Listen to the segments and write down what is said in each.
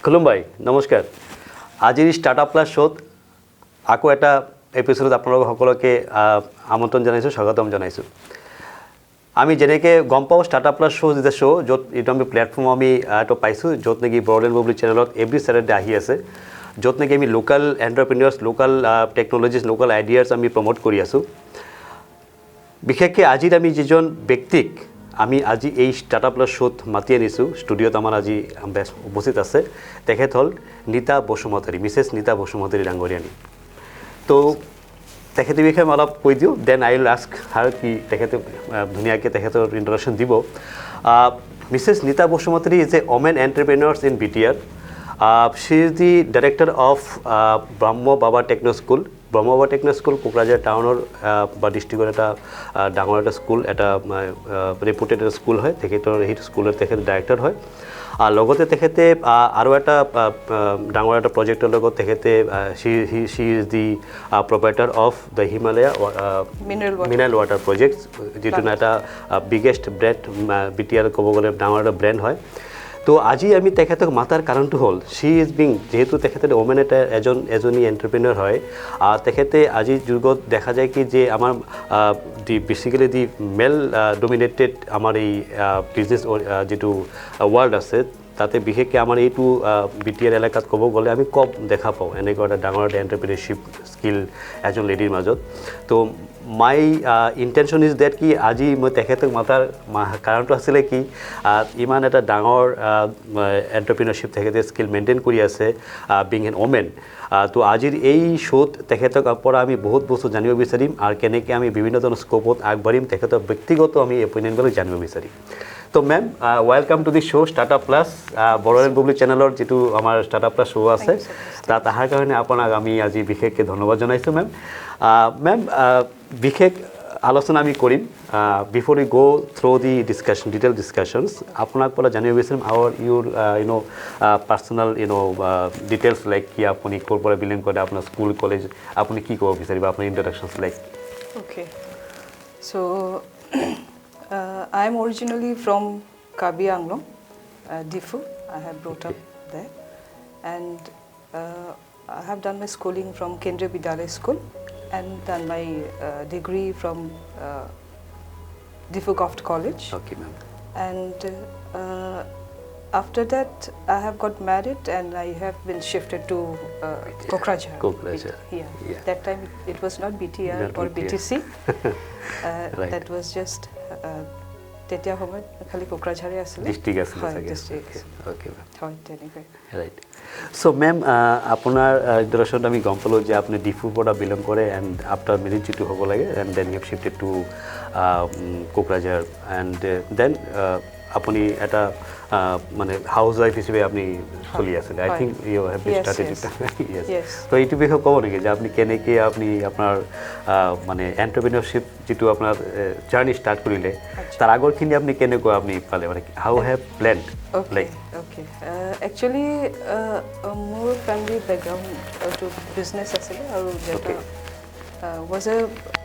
খুলুমবাই নমস্কাৰ আজিৰ startup plus শ্ব'ত আকৌ এটা এপিছডত আপোনালোক সকলোকে আমন্ত্ৰণ জনাইছোঁ স্বাগতম জনাইছোঁ আমি যেনেকৈ গম পাওঁ startup plus show' is the show' য'ত এইটো আমি প্লেটফৰ্ম আমি এইটো পাইছোঁ য'ত নেকি বড়োলেণ্ড বুলি চেনেলত এভৰি ছেটাৰডে আহি আছে য'ত নেকি আমি local entrepreneurs local technologies local ideas আমি প্ৰমোট কৰি আছোঁ বিশেষকৈ আজিৰ আমি যিজন ব্যক্তিক আমি আজি এই ষ্টাৰ্টআপ প্লাছ শ্ব'ত মাতি আনিছোঁ ষ্টুডিঅ'ত আমাৰ আজি উপস্থিত আছে তেখেত হ'ল নীতা বসুমতাৰী মিছেছ নীতা বসুমতাৰী ডাঙৰীয়ানী তো তেখেতৰ বিষয়ে মই অলপ কৈ দিওঁ then I will ask her কি তেখেতে ধুনীয়াকৈ তেখেতৰ ইণ্ট্ৰডাকশ্যন দিব Mrs Nita Basumatary is a women entrepreneurs in BTR she is the director of Brahma Baba Techno School Brahma Baba Techno School Kokrajhar টাউনৰ বা ডিষ্ট্ৰিক্টৰ এটা ডাঙৰ এটা স্কুল এটা ৰেপুটেড স্কুল হয় তেখেতৰ সেই স্কুলৰ তেখেত ডাইৰেক্টৰ হয় আৰু লগতে তেখেতে আৰু এটা ডাঙৰ এটা প্ৰজেক্টৰ লগত তেখেতে she is the proprietor of the Himalaya mineral water project যিটো এটা বিগেষ্ট ব্ৰেণ্ড BTR ক'ব গ'লে ডাঙৰ এটা ব্ৰেণ্ড হয় তো আজি আমি তেখেতক মাতাৰ কাৰণটো হ'ল শি ইজ বিং যেহেতু তেখেতে ওমেন এজনী এণ্টাৰপ্ৰিনিয়ৰ হয় তেখেতে আজিৰ যুগত দেখা যায় কি যে আমাৰ বেচিকেলি দি মেল ডমিনেটেড আমাৰ এই বিজনেছ যিটো ৱৰ্ল্ড আছে তাতে বিশেষকৈ আমাৰ এইটো BTR এলেকাত ক'ব গ'লে আমি কম দেখা পাওঁ এনেকুৱা এটা ডাঙৰ এটা এণ্টাৰপ্ৰিনিয়ৰশ্বিপ স্কিল এজন লেডিৰ মাজত তো মাই ইণ্টেনশ্যন ইজ ডেট কি আজি মই তেখেতক মাতাৰ কাৰণটো আছিলে কি ইমান এটা ডাঙৰ এণ্টাৰপ্ৰিনিয়ৰশ্বিপ তেখেতে স্কিল মেইনটেইন কৰি আছে বিং এন ওমেন তো আজিৰ এই শ্ব'ত তেখেতক পৰা আমি বহুত বস্তু জানিব বিচাৰিম আৰু কেনেকৈ আমি বিভিন্ন ধৰণৰ স্ক'পত আগবাঢ়িম তেখেতৰ ব্যক্তিগত আমি অপিনিয়নবিলাক জানিব বিচাৰিম তো ma'am welcome to the show' startup plus Bodoland Bubly চেনেলৰ যিটো আমাৰ ষ্টাৰ্টআপ প্লাছ শ্ব' আছে তাত অহাৰ কাৰণে আপোনাক আমি আজি বিশেষকৈ ধন্যবাদ জনাইছোঁ মেম মেম বিশেষ আলোচনা আমি কৰিম বিফৰ উই গ' থ্ৰু দি ডিটেইল ডিছকাশ্যনছ আপোনাক পৰা জানিব বিচাৰিম ইউৰ পাৰ্চনেল ডিটেইলছ লাইক কি আপুনি ক'ৰ পৰা বিলং কৰে আপোনাৰ স্কুল কলেজ আপুনি কি ক'ব বিচাৰিব আপোনাৰ introductions like okay so' I am originally from Kabi Anglong, Difu. I have brought up there, and I have done my schooling from Kendriya Vidyalaya School and done my degree from Difu Goft College. Okay, ma'am. And after that, I have got married and I have been shifted to Kokrajhar. Kokrajhar. Yeah. That time it was not BTR or BTC. Right. That was just তেতিয়া সময়ত খালি কোকৰাঝাৰে আছিল district আছিল okay হয় তেনেকৈ right so' ma'am আপোনাৰ ইণ্ট্ৰডাকশ্যনত আমি গম পালোঁ যে আপুনি ডিফুৰ পৰা বিলং কৰে এণ্ড আফটাৰ মেৰিজ যিটো হ'ব লাগে and then you have shifted to Kokrajhar and then আপুনি এটা মানে হাউচ ৱাইফ হিচাপে আপুনি চলি আছিলে I think you have started yes তো এইটো বিষয়ে ক'ব নেকি যে আপুনি কেনেকৈ আপুনি আপোনাৰ মানে এণ্টাৰপ্ৰিনিয়ৰশ্বিপ যিটো আপোনাৰ জাৰ্ণি ষ্টাৰ্ট কৰিলে তাৰ আগৰখিনি আপুনি কেনেকুৱা আপুনি পালে মানে how have plan like okay actually মোৰ ফেমিলি বেকগ্ৰাউণ্ডটো বিজনেছ আছিলে আৰু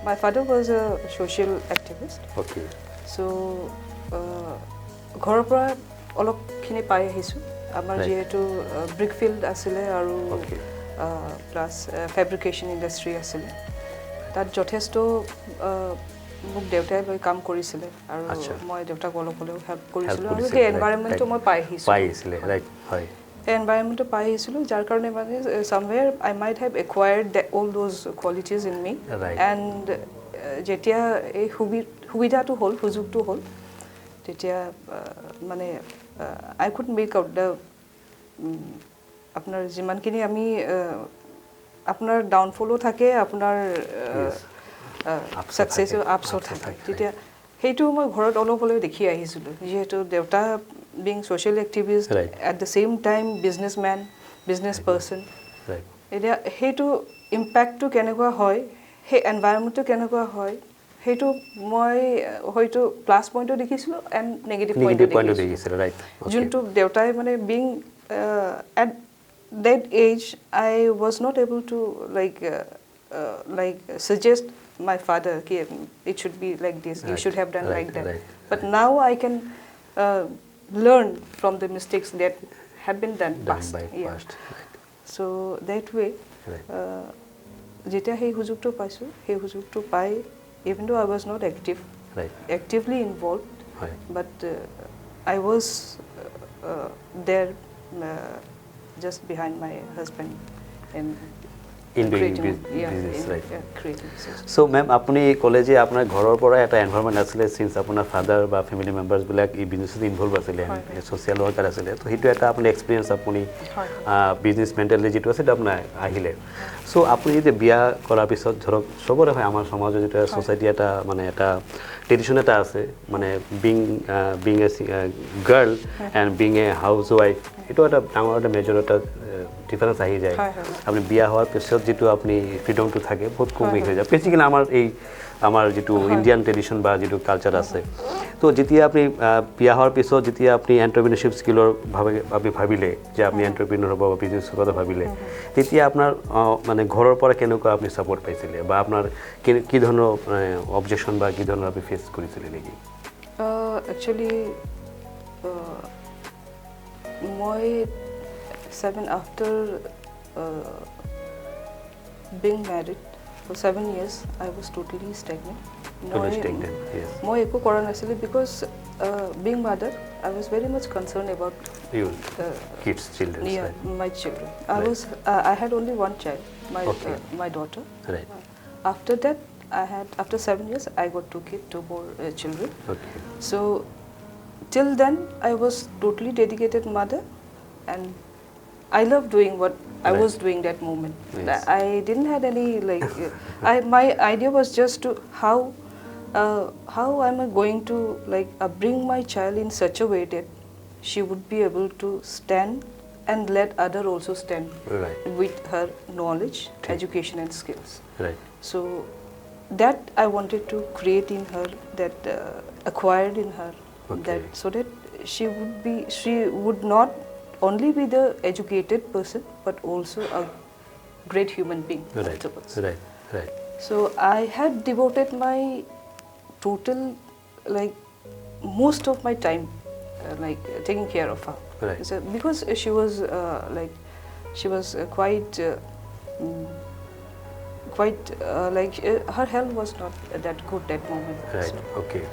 my father was a social activist okay so' ঘৰৰ পৰা অলপখিনি পাই আহিছোঁ আমাৰ যিহেতু ব্ৰিক ফিল্ড আছিলে আৰু প্লাছ ফেব্ৰিকেশ্যন ইণ্ডাষ্ট্ৰী আছিলে তাত যথেষ্ট মোক দেউতাই লৈ কাম কৰিছিলে আৰু মই দেউতাক অলপ হ'লেও হেল্প কৰিছিলোঁ আৰু সেই এনভাইৰনমেণ্টটো মই পাই আহিছিলোঁ সেই এনভাইৰনমেণ্টটো পাই আহিছিলোঁ যাৰ কাৰণে মানে somewhere I might have acquired all those qualities in me and যেতিয়া এই সুবিধাটো হ'ল সুযোগটো হ'ল তেতিয়া মানে I could make out the আপোনাৰ যিমানখিনি আমি আপোনাৰ ডাউনফলো থাকে আপোনাৰ ছাকচেছো আপছো থাকে তেতিয়া সেইটো মই ঘৰত অলপ হ'লেও দেখি আহিছিলোঁ যিহেতু দেউতা being social activist at the same time business person এতিয়া সেইটো ইম্পেক্টটো কেনেকুৱা হয় সেই এনভাইৰনমেণ্টটো কেনেকুৱা হয় সেইটো মই হয়তো প্লাছ পইণ্টো দেখিছিলোঁ এণ্ড নেগেটিভ পইণ্টো দেখিছিলোঁ যোনটো দেউতাই মানে being at that age I was not able to like suggest my father it should be like this you should have done like that but now I can learn from the mistakes that had been done past. by Yeah. past. Right. So that way, Right. যেতিয়া সেই সুযোগটো পাইছোঁ সেই সুযোগটো পাই even though I was not Right. actively involved, Right. but I was there just behind my husband in In doing creating, business, right. creating business. So ma'am আপুনি ক'লে যে আপোনাৰ ঘৰৰ পৰা এটা এনভাইৰনমেণ্ট আছিলে সিন্স আপোনাৰ ফাদাৰ বা ফেমিলি মেম্বাৰ্ছবিলাক এই বিজনেছত ইনভলভ আছিলে ছ'চিয়েল ৱৰ্কাৰ আছিলে তো সেইটো এটা আপুনি এক্সপিৰিয়েঞ্চ আপুনি বিজনেছ মেণ্টেলি যিটো আছে সেইটো আপোনাৰ আহিলে চ' আপুনি যেতিয়া বিয়া কৰাৰ পিছত ধৰক চবৰে হয় আমাৰ সমাজৰ যিটো ছ'চাইটি এটা মানে এটা ট্ৰেডিশ্যন এটা আছে মানে being a girl and being a house wife এইটো এটা ডাঙৰ এটা মেজৰ এটা ডিফাৰেঞ্চ আহি যায় আপুনি বিয়া হোৱাৰ পিছত যিটো আপুনি ফ্ৰীডমটো থাকে বহুত কম হৈ যায় বেছিকেলি আমাৰ যিটো ইণ্ডিয়ান ট্ৰেডিশ্যন বা যিটো কালচাৰ আছে তো যেতিয়া আপুনি বিয়া হোৱাৰ পিছত যেতিয়া আপুনি এণ্টাৰপ্ৰিনাৰশ্বিপ স্কিলৰ ভাবিলে যে আপুনি এণ্টাৰপ্ৰিনাৰ হ'ব বা বিজনেছৰ কথা ভাবিলে তেতিয়া আপোনাৰ মানে ঘৰৰ পৰা কেনেকুৱা আপুনি ছাপৰ্ট পাইছিলে বা আপোনাৰ কি ধৰণৰ অবজেকশ্যন বা কি ধৰণৰ আপুনি ফেচ কৰিছিলে নেকি একচুৱেলি মই after being married for 7 years, I was totally stagnant. Yes. Moi eko kora nasile because being mother, I was very much concerned about you kids, children. Yeah, right. my children. Right. I had only one child, my daughter. Right. After that, after 7 years, I got two more children. Okay. So till then, I was totally dedicated mother, and I love doing what I was doing that moment. Yes. I didn't had any my idea was just to how am I going to bring my child in such a way that she would be able to stand and let other also stand Right. with her knowledge, education and skills. Right. So that I wanted to create in her, that acquired in her, Okay. so that she would not only be the educated person but also a great human being afterwards. Right. So I had devoted my total most of my time taking care of her. Right. So, because she was quite her health was not that good that moment. Right. So, Okay.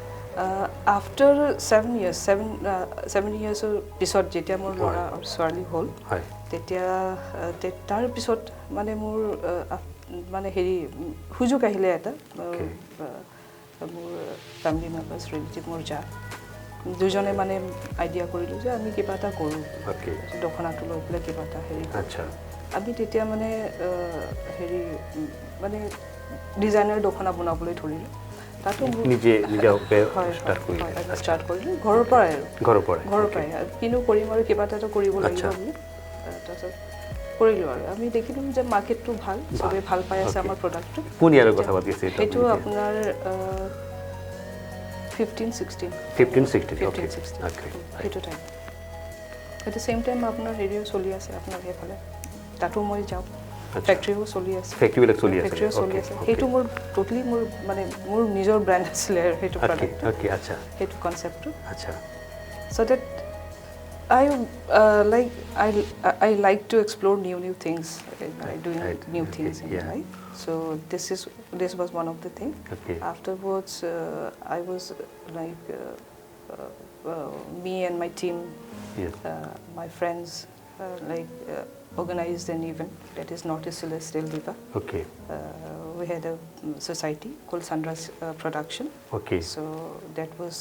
After 7 years পিছত যেতিয়া মোৰ ল'ৰা আৰু ছোৱালী হ'ল তেতিয়া তাৰ পিছত মানে মোৰ মানে সুযোগ আহিলে এটা মোৰ ফেমিলি মেম্বাৰ্ছ ৰিলেটিভ মোৰ যা দুজনে মানে আইডিয়া কৰিলোঁ যে আমি কিবা এটা কৰোঁ দখনাটো লৈ পেলাই কিবা এটা আমি তেতিয়া মানে মানে ডিজাইনাৰ দখনা বনাবলৈ ধৰিলোঁ তাতো নিজে ষ্টাৰ্ট কৰিলোঁ ঘৰৰ পৰাই কিনো কৰিম আৰু কিবা এটা কৰিব লাগিব বুলি তাৰপিছত কৰিলোঁ আৰু আমি দেখিলোঁ যে মাৰ্কেটটো ভাল চবেই ভাল পাই আছে আমাৰ প্ৰডাক্টটো সেইটো আপোনাৰ 15-16 সেইটো time at the same time আপোনাৰ হেৰিও চলি আছে আপোনাৰ সেইফালে তাতো মই যাওঁ ফেক্টৰীও চলি আছে সেইটো মোৰ টোটেলি মোৰ নিজৰ ব্ৰেণ্ড আছিলে আৰু সেইটো প্ৰডাক্ট সেইটো কনচেপ্টটো so that I like to explore new things doing new things in life. So this was one of the things. Afterwards I was me and my team, my friends organized an event that is Northeast Celestial Diva. We had a society called Sandra's Production. So that was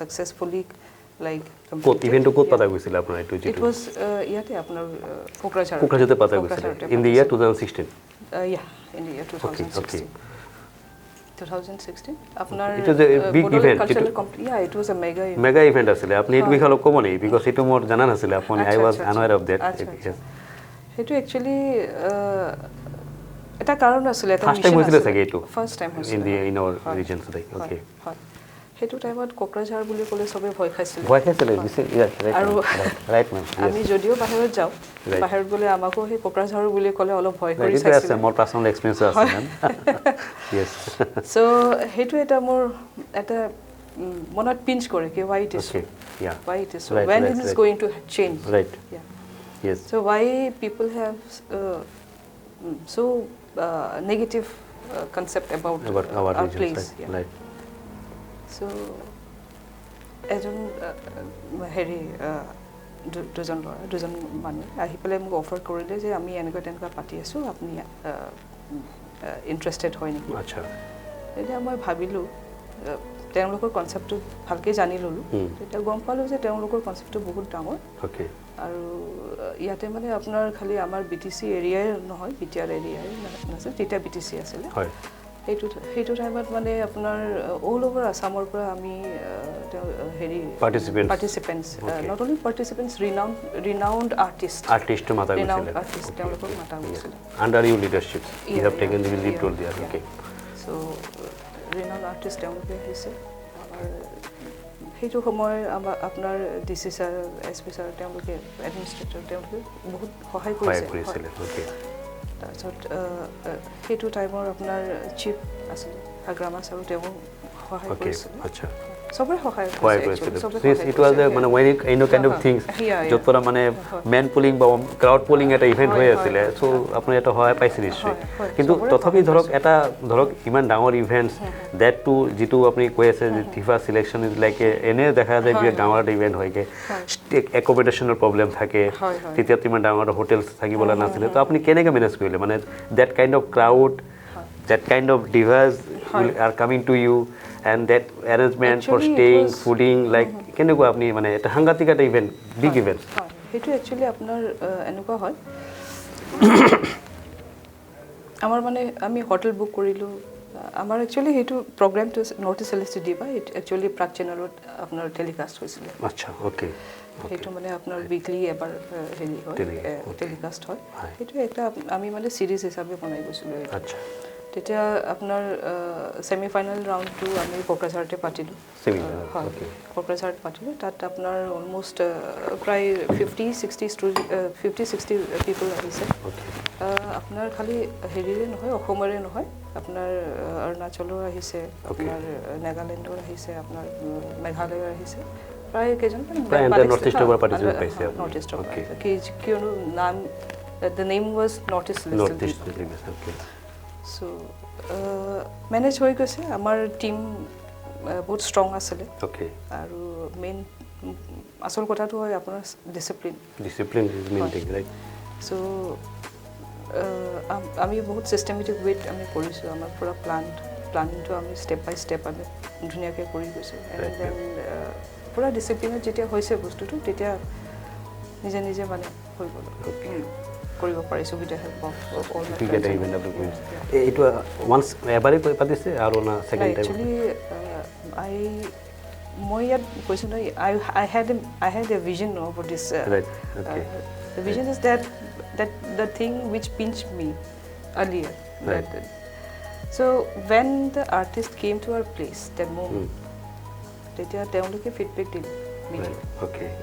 successfully ইভেন্টটো ক'ত পাতা গৈছিল আপোনাৰ এইটো It was ইয়াতে আপোনাৰ কোকৰাঝাৰতে পাতা গৈছিল in the year 2016 in the year 2016 আপোনাৰ it was a big event. It was a mega event আছিলে আপুনি এইটো বিষয়ে অলপ ক'ব নেকি because এইটো মোৰ জানা নাছিলে আপুনি I was unaware of that. সেইটো একচুয়ালি এটা কাৰণ আছিলে এটা ফাৰ্স্ট টাইম হৈছিল চাগে এইটো ফাৰ্স্ট টাইম হৈছিল in our region today. সেইটো টাইমত কোকৰাঝাৰ বুলি ক'লে সবে ভয় খাইছিল আৰু ৰাইট মেম আমি যদিও বাহিৰত যাওঁ বাহিৰত গ'লে আমাকো সেই কোকৰাঝাৰ বুলি ক'লে অলপ ভয় কৰি চাইছিল মোৰ পাৰ্সোনাল এক্সপেৰিয়েন্স আছে মেম সো সেইটো এটা মোৰ এটা মনত পিঞ্চ কৰে কি why it is so. Okay. Yeah. Why it is so. Right, When right, it is right. going to change. Right. Yeah. Yes. So why people have so negative concept about our our regions, place. right? Yeah. Right. So এজন হেৰি দুজন মানুহ আহি পেলাই মোক offer কৰিলে যে আমি এনেকুৱা পাতি আছোঁ আপুনি ইণ্টাৰেষ্টেড হয় নেকি আচ্ছা তেতিয়া মই ভাবিলোঁ তেওঁলোকৰ কনচেপ্টটো ভালকৈ জানি ল'লোঁ তেতিয়া গম পালোঁ যে তেওঁলোকৰ কনচেপ্টটো বহুত ডাঙৰ অ'কে আৰু ইয়াতে মানে আপোনাৰ খালি আমাৰ BTC এৰিয়াই নহয় BTR এৰিয়াই নাছিল তেতিয়া BTC আছিলে হয় সেইটো টাইমত মানে আপোনাৰ অল অভাৰ আসামৰ পৰা আমি হেৰি participants not only participants renowned artist মাতা গৈছিলে তেওঁলোকক মাতা গৈছিলে under you leadership you have taken the lead role there okay so' ৰিনাউণ্ড artist তেওঁলোকে আহিছে আমাৰ সেইটো সময় আপোনাৰ DC ছাৰ SP ছাৰ তেওঁলোকে এডমিনিষ্ট্ৰেটৰ তেওঁলোকে বহুত সহায় কৰিছিলে অ'কে তাৰপিছত সেইটো টাইমৰ আপোনাৰ চিফ আছিলে হাগ্ৰামা ছাৰো তেওঁ সহায় কৰিছিলে আচ্ছা সবৰে সহায় কৰিছিলে ইট ৱাজ মানে when it kind of things য'ত পৰা মানে মেন পুলিং বা ক্ৰাউড পুলিং এটা ইভেণ্ট হৈ আছিলে চ' আপুনি এটা সহায় পাইছে নিশ্চয় কিন্তু তথাপি ধৰক ইমান ডাঙৰ ইভেণ্টছ ডেট টু যিটো আপুনি কৈ আছে যে ফিফা চিলেকশ্যন ইজ লাইক এনে দেখা যায় বিৰাট ডাঙৰ এটা ইভেণ্ট হয়গৈ একমডেশ্যনৰ প্ৰব্লেম থাকে তেতিয়াতো ইমান ডাঙৰ হোটেলছ থাকিবলৈ নাছিলে তো আপুনি কেনেকৈ মেনেজ কৰিলে মানে that kind of crowd that kind of divas are coming to you and that arrangement for staying fooding like কেনেকুৱা আপুনি মানে এটা সাংঘাতিক এটা ইভেণ্ট বিগ ইভেণ্ট সেইটো একচুৱেলি আপোনাৰ এনেকুৱা হয় আমাৰ মানে আমি হোটেল বুক কৰিলোঁ আমাৰ একচুৱেলি সেইটো প্ৰগ্ৰেমটো নৰ্থ ইষ্ট LSTD বা একচুৱেলি প্ৰাগ চেনেলত আপোনাৰ টেলিকাষ্ট হৈছিলে আচ্ছা অ'কে সেইটো মানে আপোনাৰ উইকলি এবাৰ হেৰি হয় টেলিকাষ্ট হয় সেইটো একটা আমি মানে চিৰিজ হিচাপে বনাই গৈছিলোঁ আচ্ছা তেতিয়া আপোনাৰ ছেমি ফাইনেল ৰাউণ্ডটো আমি কোকৰাঝাৰতে পাতিলোঁ হয় কোকৰাঝাৰত পাতিলোঁ তাত আপোনাৰ অলমষ্ট প্ৰায় 50-60 পিপল আহিছে আপোনাৰ খালি হেৰিৰে নহয় অসমৰে নহয় আপোনাৰ অৰুণাচলৰ আহিছে আপোনাৰ নাগালেণ্ডৰ আহিছে আপোনাৰ মেঘালয়ৰ আহিছে প্ৰায় কেইজন নৰ্থ ইষ্টৰ পৰা পাৰ্টিচিপেট পাইছে নৰ্থ ইষ্টৰ কিয়নো নাম the name was north east okay so' manage হৈ গৈছে আমাৰ টীম বহুত ষ্ট্ৰং আছিলে আৰু মেইন আচল কথাটো হয় আপোনাৰ discipline is main thing right so' আমি বহুত চিষ্টেমেটিক ৱেত আমি কৰিছোঁ আমাৰ পুৰা প্লানিংটো আমি ষ্টেপ বাই ষ্টেপ আমি ধুনীয়াকৈ কৰি গৈছোঁ এণ্ড দেন পুৰা ডিচিপ্লিনত যেতিয়া হৈছে বস্তুটো তেতিয়া নিজে নিজে মানে হৈ গ'ল কৰিব পাৰিছোঁ with the help of all এইটো ওৱান্স এবাৰেই পাতিছে আৰু না ছেকেণ্ড টাইম একচুৱেলি মই ইয়াত কৈছোঁ নহয় I had a vision over this the vision is that the thing which pinched me earlier so when the artist came to our place that moment তেতিয়া তেওঁলোকে ফিডবেক দিলে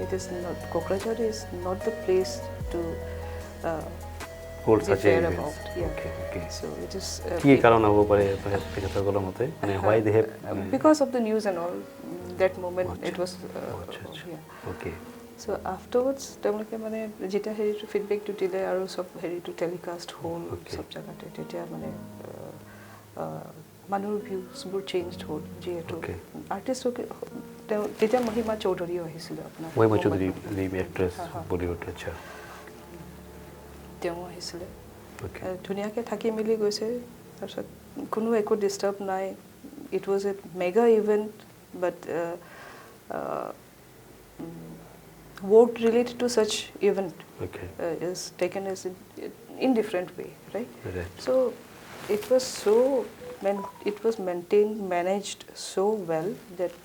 it is not Kokrajhar is not the place to hold such a event so it is কি কাৰণ হ'ব পাৰে তেখেতসকলৰ মতে মানে why they have because of the news and all that moment it was okay so afterwards তেওঁলোকে মানে যেতিয়া হেৰিটো ফিডবেকটো দিলে আৰু সব হেৰিটো টেলিকাষ্ট হ'ল সব জাগাতে তেতিয়া মানে মানুহৰ ভিউজবোৰ চেঞ্জড হ'ল যিহেতু আৰ্টিষ্টকে তেতিয়া মহিমা চৌধুৰীও আহিছিলে আপোনাৰ মহিমা চৌধুৰী এক্ট্ৰেছ বলিউড আচ্ছা তেওঁ আহিছিলে ধুনীয়াকৈ থাকি মেলি গৈছে তাৰপিছত কোনো একো ডিষ্টাৰ্ব নাই it was a mega event but work related to such event is taken as in different way right so it was maintained managed so well that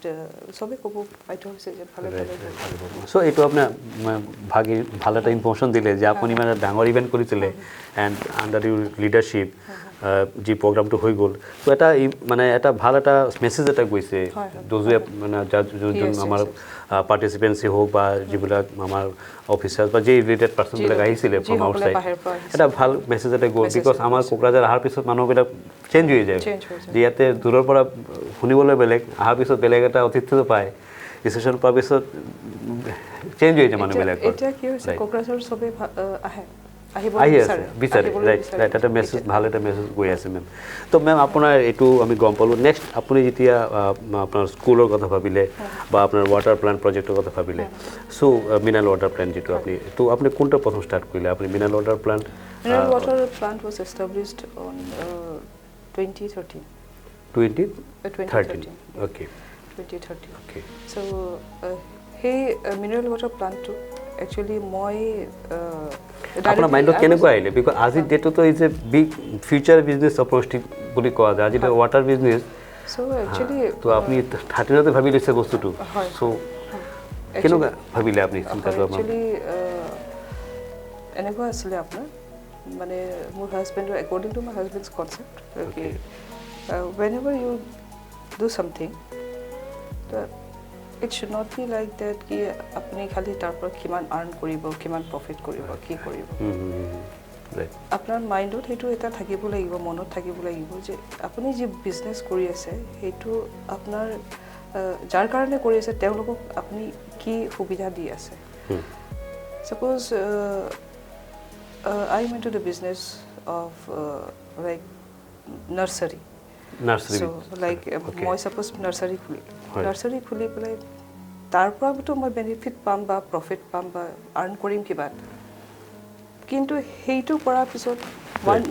সবে ক'ব পাইতো হৈছে যে ভালে সো এইটো আপোনাৰ ভাল এটা ইনফৰমেশ্যন দিলে যে আপুনি মানে ডাঙৰ ইভেণ্ট কৰিছিলে এণ্ড আণ্ডাৰ ইউৰ লিডাৰশ্বিপ যি প্ৰগ্ৰামটো হৈ গ'ল তো এটা মানে এটা ভাল এটা মেছেজ এটা গৈছে দোজে মানে যোন আমাৰ পাৰ্টিচিপেণ্টছি হওক বা যিবিলাক আমাৰ অফিচাৰ বা যি ৰিলেটেড পাৰ্চনবিলাক আহিছিলে ফ্ৰম আউটছাইড এটা ভাল মেছেজ এটা গ'ল বিকজ আমাৰ কোকৰাঝাৰ অহাৰ পিছত মানুহবিলাক চেঞ্জ হৈ যায় যে ইয়াতে দূৰৰ পৰা শুনিবলৈ বেলেগ অহাৰ পিছত বেলেগ এটা অতিথ্য পায় ৰিচেপশ্যন পোৱাৰ পিছত চেঞ্জ হৈ যায় মানুহবিলাক এতিয়া কি হৈছে কোকৰাঝাৰ চবেই আহে আহি আছে বিচাৰে ৰাইট এটা মেছেজ ভাল এটা মেছেজ গৈ আছে মেম তো মেম আপোনাৰ এইটো আমি গম পালোঁ নেক্সট আপুনি যেতিয়া আপোনাৰ স্কুলৰ কথা ভাবিলে বা আপোনাৰ ৱাটাৰ প্লান্ট প্ৰজেক্টৰ কথা ভাবিলে চ' মিনাৰেল ৱাটাৰ প্লান্ট যিটো আপুনি তো আপুনি কোনটা প্ৰথম ষ্টাৰ্ট কৰিলে আপুনি mineral water plant Mineral water plant was established on 2013. 2013 okay 2013 okay so hey mineral water plant to actually moi আপোনাৰ মাইণ্ডত কেনেকৈ আহিলে বিকজ আজিৰ ডেটতো is a big future business opportunity বুলি কোৱা যায় আজিৰ ৱাটাৰ বিজনেছ so actually তো আপুনি 13তে ভাবি লৈছে বস্তুটো সো কেনেকৈ ভাবিলে আপুনি চিন্তাটো আপোনাৰ actually এনেকুৱা আছিলে আপোনাৰ মানে মোৰ হাজবেণ্ডৰ according to my husband's concept okay whenever you do something it should not be like that ki apni khali tar par kiman earn koribo kiman profit koribo ki koribo right apnar mind ot hetu eta thakibo lagibo monot thakibo lagibo je apni je business kori ase hetu apnar jar karone kori ase teolokok apni ki subidha di ase suppose I am into the business of like nursery so like moi suppose nursery khuli pelai tar pora to moi benefit pam ba profit pam ba earn korim kiba kintu heitu kora pisot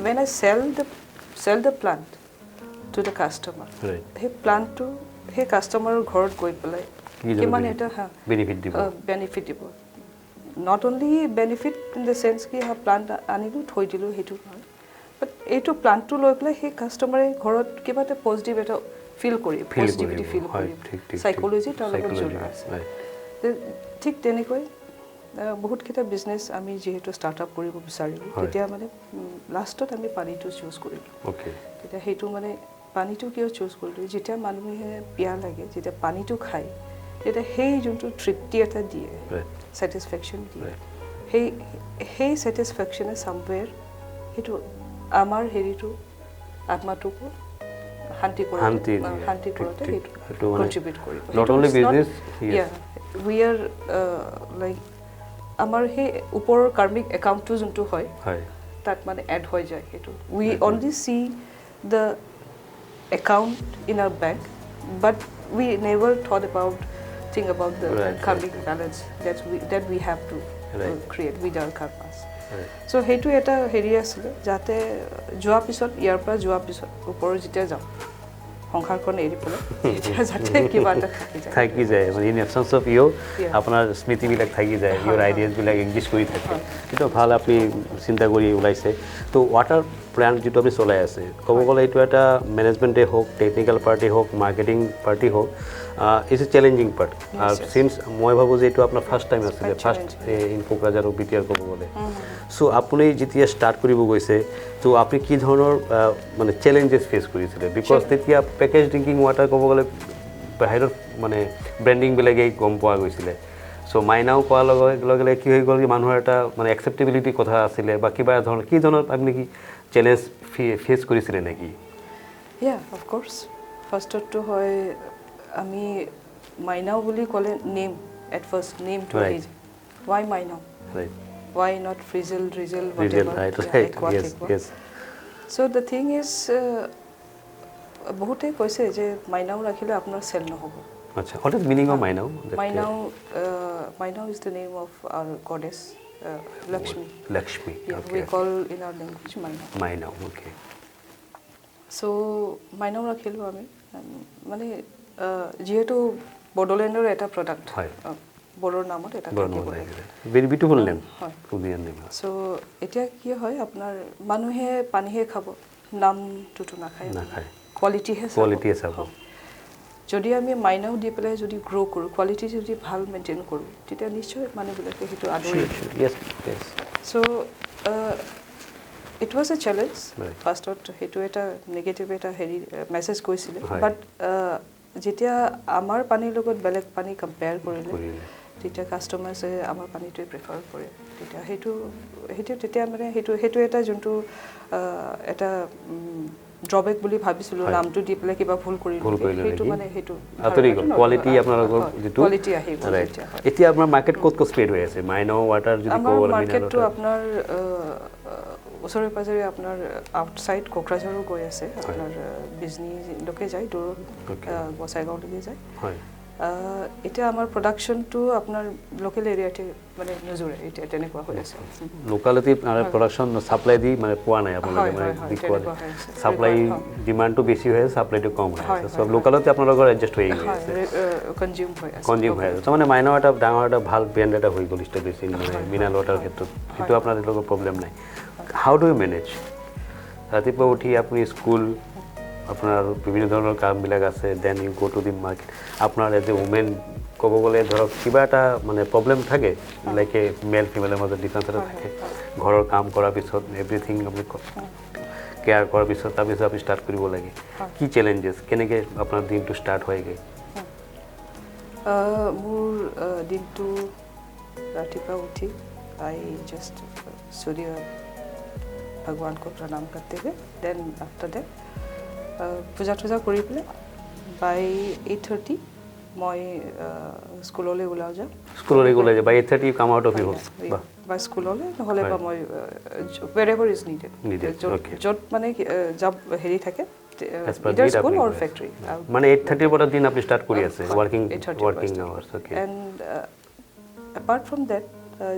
when I sell the plant to the customer he plant to he customer ghorot goi pelai kiman eta benefit dibo not only benefit in the sense ki ha plant anilu thoi dilu hetu but eto plant to loi pelai he customer ghorot kiba ta positive eta feel kori positivity feel kori psychology ta logot jodi ase ঠিক তেনেকৈ বহুত কিটা business আমি যেহেতু startup কৰিব বিচাৰিলো তেতিয়া মানে লাষ্টত আমি পানীটো চুজ কৰিলো ওকে তেতিয়া হেতু মানে পানীটো কিয় চুজ কৰিলো যেতিয়া মানুহে পিয়া লাগে যেতিয়া পানীটো খায় তেতিয়া সেই যোনটো তৃপ্তি এটা দিয়ে স্যাটিসফ্যাকশন দিয়ে সেই স্যাটিসফ্যাকশন সামৱেৰ হেতু আমাৰ হেৰিটো আত্মাটোকো শান্তি কৰোতে হেতু কন্ট্ৰিবিউট কৰিব not only business yeah we are like আমাৰ হে ওপৰ কাৰ্মিক একাউণ্টটো যোনটো হয় তাত মানে এড হৈ যায় হেতু we only see the account in our bank but we never thought about the karmic balance that we have to create with our karmas so hetu eta heri asile jate joa pisot yar pa joa pisot upor jite jam সংখাৰখন এৰি পলে যাতে কিবা এটা থাকি যায় মানে in এবসেন্স of U আপোনাৰ স্মৃতিবিলাক থাকি যায় ইউৰ আইডিয়াছবিলাক এক্সিষ্ট কৰি থাকে কিন্তু ভাল আপুনি চিন্তা কৰি ওলাইছে তো ৱাটাৰ প্লান্ট যিটো আপুনি চলাই আছে ক'ব গ'লে এইটো এটা মেনেজমেণ্টে হওক টেকনিকেল পাৰ্টি হওক মাৰ্কেটিং পাৰ্টি হওক ইজ এ চেলেঞ্জিং পাৰ্ট আৰু চিন্স মই ভাবোঁ যে এইটো আপোনাৰ ফাৰ্ষ্ট টাইম আছিলে ফাৰ্ষ্ট ইন কোকৰাঝাৰ আৰু বিটিআৰ ক'ব গ'লে চ' আপুনি যেতিয়া ষ্টাৰ্ট কৰিব গৈছে তো আপুনি কি ধৰণৰ মানে চেলেঞ্জেছ ফেচ কৰিছিলে বিকজ তেতিয়া পেকেজ ড্ৰিংকিং ৱাটাৰ ক'ব গ'লে বাহিৰত মানে ব্ৰেণ্ডিংবিলাকেই গম পোৱা গৈছিলে চ' মাইনাও কোৱাৰ লগে লগে কি হৈ গ'ল কি মানুহৰ এটা মানে একচেপ্টেবিলিটিৰ কথা আছিলে বা কিবা ধৰণৰ কি ধৰণৰ আপুনি কি চেলেঞ্জ ফেচ কৰিছিলে নেকি ইয়া অফক'ৰ্ছ ফাৰ্ষ্টতটো হয় আমি মাইনাও বুলি ক'লে name at first name to his why Mainao why not frizzle drizzle whatever yes so the thing is বহুতে কৈছে যে মাইনাও ৰাখিলে আপোনাৰ সেল নহব আচ্ছা what is meaning of Mainao Mainao is the name of our goddess Lakshmi okay we call in our language Mainao okay so Mainao ৰাখিলো আমি মানে যেহেতু বড়োলেণ্ডৰ এটা প্ৰডাক্ট হয় বড়োৰ নামত এটা থাকিব লাগে very beautiful name Korean name so এতিয়া কি হয় আপোনাৰ মানুহে পানীহে খাব নামটো নাখায় কোৱালিটি চাব যদি আমি মাইনাও দি পেলাই যদি গ্ৰো কৰো কোৱালিটি যদি ভাল মেইনটেইন কৰো তেতিয়া নিশ্চয় মানুহবিলাকে হেতু আদৰি yes so it was a challenge Right. ফাৰ্ষ্টত সেইটো এটা নিগেটিভ এটা হেৰি মেছেজ গৈছিলে হয়। বাট যেতিয়া আমাৰ পানীৰ লগত বেলেগ পানী কম্পেয়াৰ কৰিলে তেতিয়া কাষ্টমাৰ্ছে আমাৰ পানীটোৱে প্ৰিফাৰ কৰে তেতিয়া তেতিয়া মানে সেইটো এটা যোনটো এটা ড্ৰবেক বুলি ভাবিছিলোঁ নামটো দি পেলাই কিবা ভুল কৰিলোঁ সেইটো মানে সেইটো আতৰি গ'ল কোৱালিটি আপোনালোকৰ যিটো কোৱালিটি আহিব এতিয়া আপোনাৰ মাৰ্কেট ক'ত স্প্ৰেড হৈ আছে মাইনৰ ৱাটাৰ যদি আমাৰ মাৰ্কেটটো আপোনাৰ ওচৰে পাজৰে আপোনাৰ আউটসাইড কোকৰাঝাৰো গৈ আছে আপোনাৰ বিজনীলৈকে যায় দূৰত গোসাইগাঁওলৈকে যায় হয় এতিয়া আমাৰ প্ৰডাকশ্যনটো আপোনাৰ লোকেল এৰিয়াতে মানে নজৰে এতিয়া তেনেকুৱা হৈ আছে লোকালিটি প্ৰডাকশ্যন ছাপ্লাই দি মানে পোৱা নাই আপোনালোকে মানে ছাপ্লাই ডিমাণ্ডটো বেছি হৈ আছে ছাপ্লাইটো কম হৈ আছে সব লোকালতে আপোনালোকৰ এডজাষ্ট হৈ গৈ আছে কনজিউম হৈ আছে তাৰমানে মাইনৰ এটা ডাঙৰ এটা ভাল ব্ৰেণ্ড এটা হৈ গ'ল ইষ্টাব্লিছিং মানে মিনাৰেল ৱাটাৰ ক্ষেত্ৰত সেইটো আপোনালোকৰ প্ৰব্লেম নাই হাউ ডু ইউ মেনেজ ৰাতিপুৱা উঠি আপুনি স্কুল আপোনাৰ বিভিন্ন ধৰণৰ কামবিলাক আছে then you go to the market আপোনাৰ এজ এ উমেন ক'ব গ'লে ধৰক কিবা এটা মানে প্ৰব্লেম থাকে লাইক এ মেল ফিমেলৰ মাজত ডিফাৰেঞ্চ এটা থাকে ঘৰৰ কাম কৰাৰ পিছত এভৰিথিং আপুনি কেয়াৰ কৰাৰ পিছত তাৰপিছত আপুনি ষ্টাৰ্ট কৰিব লাগে কি চেলেঞ্জেছ কেনেকৈ আপোনাৰ দিনটো ষ্টাৰ্ট হয়গৈ মোৰ দিনটো ৰাতিপুৱা উঠি আই জাষ্ট सूर्य भगवान को प्रणाम करते हुए देन आफ्टर दैट पूजा टूजा কৰি পেলাই বাই 8:30 মই স্কুললৈ ওলাই যাওঁ বাই 8:30 কাম আউট অফ ইউৰ বা স্কুললৈ নহ'লে বা মই wherever is needed য'ত মানে জব হেৰি থাকে either school or factory মানে 8:30 পৰা দিন আপুনি ষ্টাৰ্ট কৰি আছে working hours okay and apart from that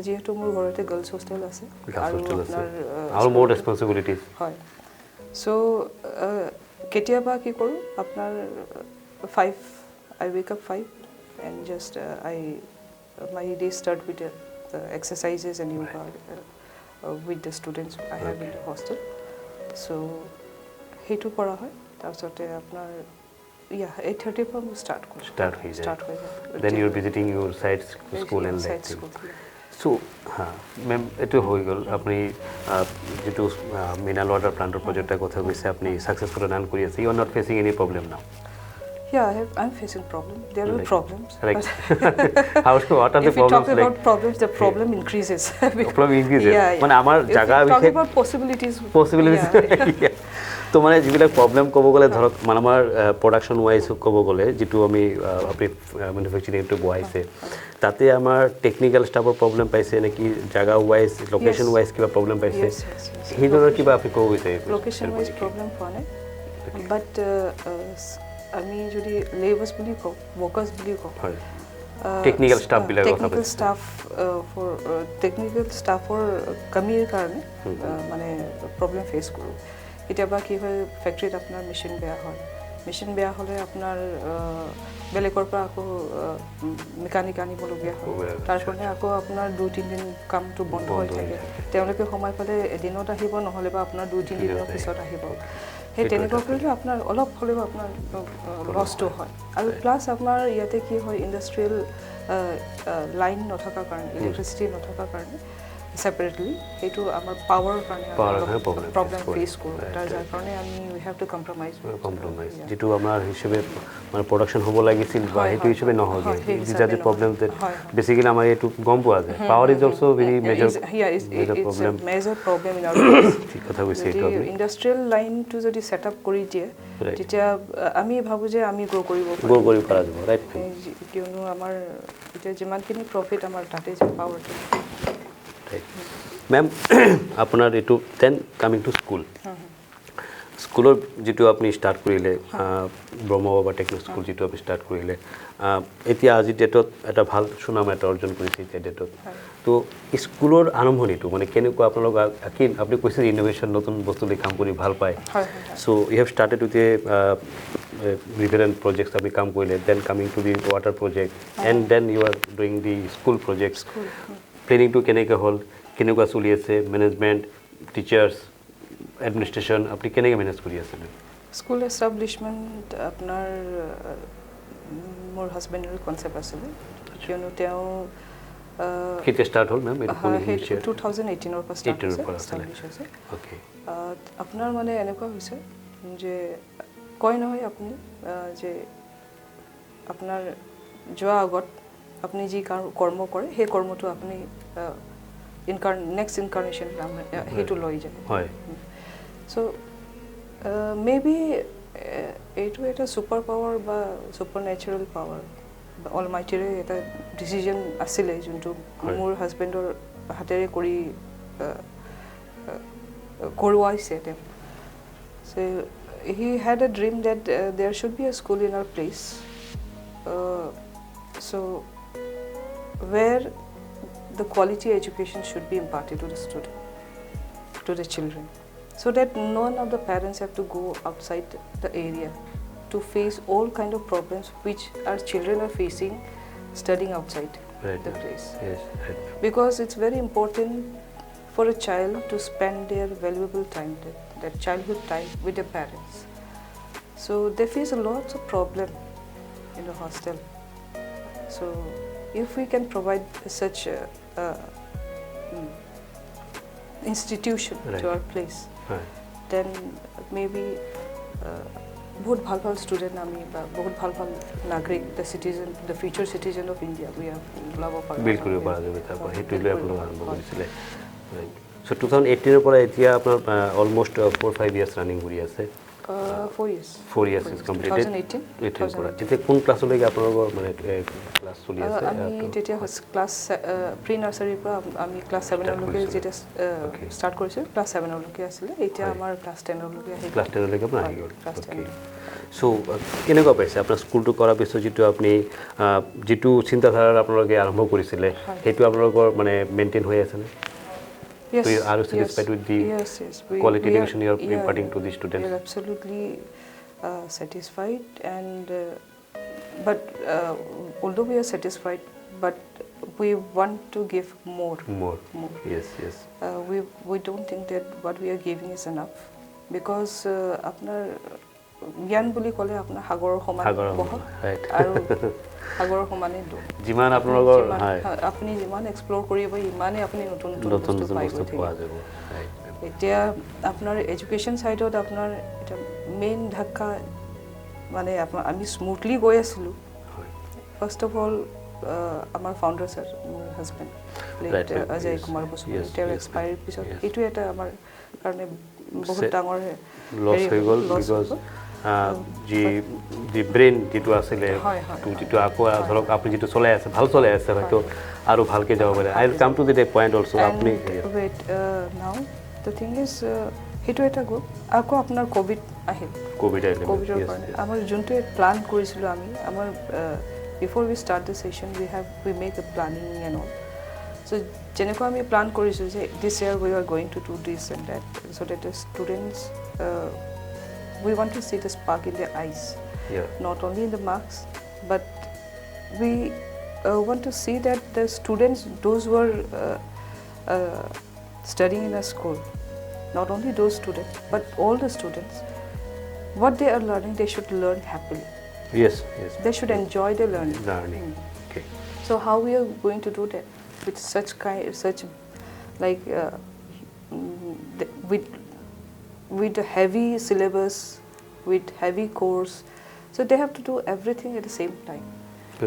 যেহেতু মোৰ ঘৰতে গাৰ্লছ হোষ্টেল আছে আৰু মোৰ ৰেছপন্সিবিলিটিজ হয় সো কেতিয়াবা কি কৰোঁ আপোনাৰ 5 I wake up 5 and just my day start with exercises and yoga with the students I have in the hostel so সেইটো কৰা হয় তাৰপিছতে আপোনাৰ 8:30 পৰা start হৈ যায় then you are visiting your sites school and like so ma'am এইটো হৈ গ'ল আপুনি যেটো মিনাৰেল ৱাটাৰ প্লান্টৰ প্ৰজেক্টৰ কথা কৈছে আপুনি সাকসেসফুলি ৰান কৰি আছে you are not facing any problem now Yeah, I'm facing problem. There are problems. Like, what are the if problems? If we talk about problems, the problem increases. Problem increases. Yeah. Amar jaga talk about possibilities. Yeah. তো মানে যিবিলাক problem ক'ব গ'লে ধৰক মানে আমাৰ production wise ক'ব গ'লে যিটো আমি আপুনি মেনুফেকচাৰিংটো বহাইছে তাতে আমাৰ টেকনিকেল ষ্টাফৰ প্ৰবলেম পাইছে নেকি জাগা ৱাইজ লোকেশ্যন ৱাইজ কিবা প্ৰবলেম পাইছে সেইধৰণৰ কিবা আপুনি ক'ব বিচাৰিব লোকেশ্যন ৱাইজ প্ৰবলেম পোৱা নাই বাট আমি যদি লেবাৰ্ছ বুলি কওঁ ৱৰ্কাৰ্ছ বুলি কওঁ হয় টেকনিকেল ষ্টাফবিলাক টেকনিকেল ষ্টাফৰ কমিৰ কাৰণে মানে প্ৰবলেম ফেচ কৰোঁ কেতিয়াবা কি হয় ফেক্টৰীত আপোনাৰ মেচিন বেয়া হ'লে আপোনাৰ বেলেগৰ পৰা আকৌ মেকানিক আনিবলগীয়া হয় তাৰ কাৰণে আকৌ আপোনাৰ 2-3 দিন কামটো বন্ধ হৈ থাকে তেওঁলোকে সময় পালে এদিনত আহিব নহ'লে বা আপোনাৰ 2-3 দিনৰ পিছত আহিব সেই তেনেকুৱা কৰিলে আপোনাৰ অলপ হ'লেও আপোনাৰ লছটো হয় আৰু প্লাছ আপোনাৰ ইয়াতে কি হয় ইণ্ডাষ্ট্ৰিয়েল লাইন নথকাৰ কাৰণে ইলেক্ট্ৰিচিটি নথকাৰ কাৰণে সেপাৰেটলি সেইটো আমাৰ পাৱাৰৰ কাৰণে প্ৰবলেম ফেচ কৰোঁ তাৰ যাৰ কাৰণে আমি উই হেভ টু কম্প্ৰমাইজ যেটো আমাৰ হিচাপে মানে প্ৰডাকশ্যন হ'ব লাগিছিল বা সেইটো হিচাপে নহ'লে these are the problem that basically আমাৰ এইটো গম পোৱা যায় power is also very major problem in our ঠিক কথা কৈছে এইটো ইণ্ডাষ্ট্ৰিয়েল লাইনটো যদি সেট আপ কৰি দিয়ে তেতিয়া আমি ভাবোঁ যে আমি গ্ৰ' কৰিব পৰা যাব ৰাইট কিয়নো আমাৰ এতিয়া যিমানখিনি প্ৰফিট আমাৰ তাতে যে পাৱাৰটো মেম আপোনাৰ এইটো দেন কামিং টু স্কুল স্কুলৰ যেটো আপুনি ষ্টাৰ্ট কৰিলে ব্ৰহ্ম বাবা টেকনো স্কুল যেটো আপুনি ষ্টাৰ্ট কৰিলে এতিয়া আজি ডেটত এটা ভাল সুনাম এটা অৰ্জন কৰিছে এতিয়া ডেটত তো স্কুলৰ আৰম্ভণিটো মানে কেনেকুৱা আপোনালোক আপুনি কৈছে ইনোভেশ্যন নতুন বস্তু লৈ কাম কৰি ভাল পায় so you have started with different projects আপুনি কাম কৰিলে then coming to the water project and then you are doing the school projects প্লেনিংটো কেনেকৈ হ'ল কেনেকুৱা চলি আছে মেনেজমেণ্ট টিচাৰ্ছ এডমিনিষ্ট্ৰেশ্যন আপুনি কেনেকৈ মেনেজ কৰি আছে স্কুল এষ্টাব্লিছমেণ্ট আপোনাৰ মোৰ হাজবেণ্ডৰ কনচেপ্ট আছিলে কিয়নো তেওঁ কেতিয়া ষ্টাৰ্ট হ'ল মেম এইটো কোন সেই ইনিচিয়েট 2018 পৰা ষ্টাৰ্ট 18 পৰা establish হৈছে ওকে আপোনাৰ মানে এনেকুৱা হৈছে যে কয় নহয় আপুনি যে আপোনাৰ যোৱা আগত আপুনি যি কৰ্ম কৰে সেই কৰ্মটো আপুনি নেক্সট ইনকাৰ্নেশ্যন সেইটো লৈ যায় হয় চ' মেবি এইটো এটা ছুপাৰ পাৱাৰ বা ছুপাৰ নেচাৰেল পাৱাৰ অলমাইটিৰে এটা ডিচিজন আছিলে যোনটো মোৰ হাজবেণ্ডৰ হাতেৰে কৰোৱাইছে তেওঁ চ' he had a dream that there should be a school in our place so where the quality education should be imparted to the student to the children so that none of the parents have to go outside the area to face all kind of problems which our children are facing studying outside the place yes right. because it's very important for a child to spend their valuable time that childhood time with their parents so they face a lot of problem in the hostel so if we can provide such a institution to our place then maybe बहुत ভাল ভাল student আমি বা বহুত ভাল ভাল নাগৰিক the future citizen of India we ওলাব পাৰিম বিল্ড কৰিব পৰা যাব তাৰপৰা সেইটো লৈ আপোনালোক আৰম্ভ কৰিছিলে চ' 2018 পৰা এতিয়া আপোনাৰ অলমষ্ট 4-5 ইয়াৰ্ছ ৰানিং কৰি আছে 4 years 4 years is completed 2018 পৰা তেতিয়া কোন ক্লাছলৈকে আপোনালোকৰ মানে ক্লাছ চলি আছে আমি তেতিয়া ক্লাছ প্ৰি নাৰ্চাৰীৰ পৰা আমি ক্লাছ 7 লৈকে যেতিয়া ষ্টাৰ্ট কৰিছোঁ ক্লাছ 7 লৈকে আছিলে এতিয়া আমাৰ ক্লাছ 10 লৈকে আহি ক্লাছ 10 লৈকে আপোনাৰ আহি গ'ল চ' কেনেকুৱা পাইছে আপোনাৰ স্কুলটো কৰাৰ পিছত যিটো চিন্তাধাৰা আপোনালোকে আৰম্ভ কৰিছিলে সেইটো আপোনালোকৰ মানে মেইনটেইন হৈ আছেনে Yes, so are you satisfied with the quality education you are imparting to the students? We are absolutely satisfied and but although we are satisfied but we want to give more. Yes we don't think that what we are giving is enough because apnar জ্ঞান বুলি ক'লে আপোনাৰ সাগৰৰ সমান বহুত আৰু সাগৰৰ সমানে যিমান আপোনালোকৰ আপুনি যিমান এক্সপ্ল'ৰ কৰিব ইমানে আপুনি নতুন বস্তু পোৱা যাব এতিয়া আপোনাৰ এডুকেশ্যন ছাইডত আপোনাৰ এটা মেইন ধাক্কা মানে আমি স্মুথলি গৈ আছিলোঁ ফাৰ্ষ্ট অফ অল আমাৰ ফাউণ্ডাৰ ছাৰ মোৰ হাজবেণ্ড অজয় কুমাৰ বসু তেওঁৰ এক্সপায়াৰীৰ পিছত এইটো এটা আমাৰ কাৰণে বহুত ডাঙৰ লছ হৈ গ'ল বিকজ যি ব্ৰেইন যিটো আছিলে যিটো আকৌ ধৰক আপুনি যিটো চলাই আছে ভাল চলাই আছে হয়তো আৰু ভালকৈ যাব পাৰে I come to the point also' আপুনি নাও দ্য থিং ইজ সেইটো এটা গ'ল আকৌ আপোনাৰ ক'ভিডৰ কাৰণে আমাৰ যোনটো প্লান কৰিছিলোঁ আমি আমাৰ before we start the session we make a planning and all so' যেনেকুৱা আমি প্লান কৰিছোঁ যে this year we are going to do this and that so' that the students we want to see the spark in their eyes, not only in the marks, but we want to see that the students, those who are studying in a school, not only those students, but all the students, what they are learning, they should learn happily. Yes. They should enjoy the learning. Okay. So how we are going to do that with with a heavy syllabus, with heavy course, so they have to do everything at the same time.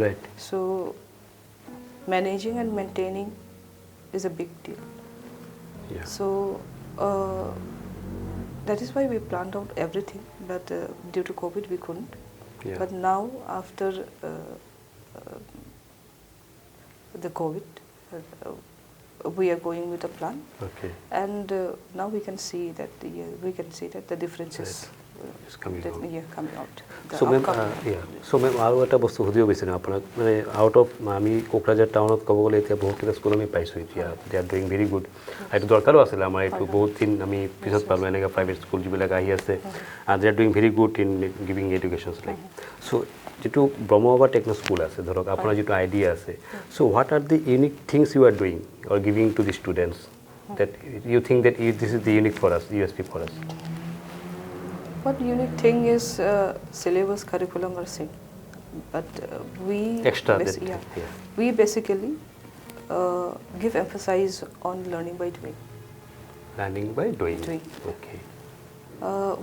Right. So managing and maintaining is a big deal. So that is why we planned out everything, but due to COVID we couldn't. But now after the COVID we are going with a plan, and now we can see that the differences is coming out. So ma'am আৰু এটা বস্তু সুধিব বিচাৰিম আপোনাক মানে out of আমি কোকৰাঝাৰ টাউনত ক'ব গ'লে এতিয়া বহুতকেইটা স্কুল আমি পাইছোঁ এতিয়া দে আৰ ডুইং ভেৰি গুড এইটো দৰকাৰো আছিলে আমাৰ এইটো বহুত দিন আমি পিছত পালোঁ এনেকৈ প্ৰাইভেট স্কুল যিবিলাক আহি আছে they are doing very good in giving educations like so' যিটো ব্ৰহ্ম বা টেকনো স্কুল আছে ধৰক আপোনাৰ যিটো আইডিয়া আছে so' what are the unique things you are doing or giving to the students that you think that this is the unique for us, USP for us? What unique thing is syllabus curriculum are same, but we extra we basically give emphasis on learning by doing. Learning by doing. Doing. Okay.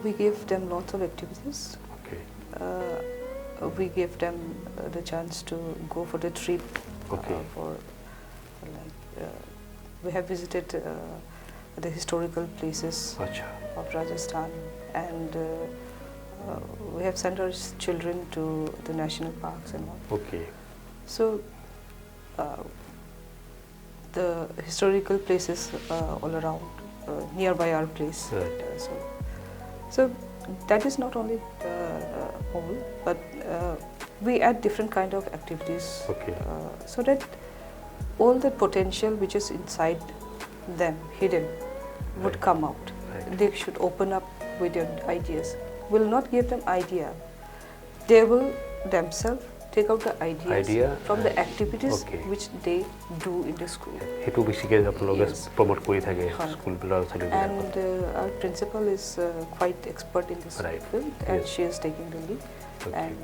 We give them lots of activities. Okay. We give them the chance to go for the trip. Okay. We have visited the historical places Acha. of Rajasthan, and we have sent our children to the national parks and all. Okay. So the historical places all around nearby our place. Right. So that is not only all, but we add different kind of activities. Okay. So that all the potential which is inside them hidden would come out. Right. They should open up with their ideas. We'll not give them idea. They will themselves take out the ideas from the activities which they do in the school. Hetu bishike apnaloge promote kori thake school bilar chali. And our principal is quite expert in this field, and she is taking the lead. And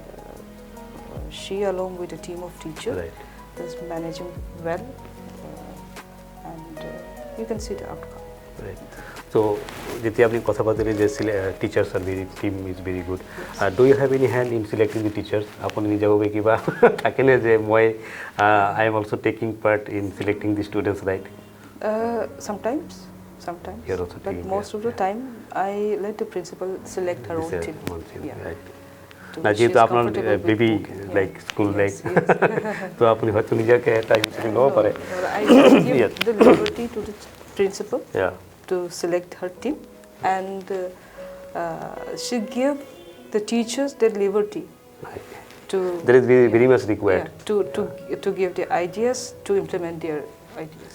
she, along with a team of teachers, is managing well, and you can see the outcome. Right. So, যেতিয়া আপনি কথা বলছিলেন যে teachers are very team is very good, do you have any hand in selecting the teachers? আপনি নিজাভাবে কিবা থাকে না যে মই I am also taking part in selecting the students, right? Sometimes. But most of the time, I let the principal select her own team. Right. না যেহেতু আপনার বেবি লাইক স্কুল লাইক, তো আপনি হয়তো নিজেকে টাইম নেওয়া পারে। I give the liberty to the principal to select her team, and she give the teachers their liberty to. That is very much required. To give the ideas to implement their ideas.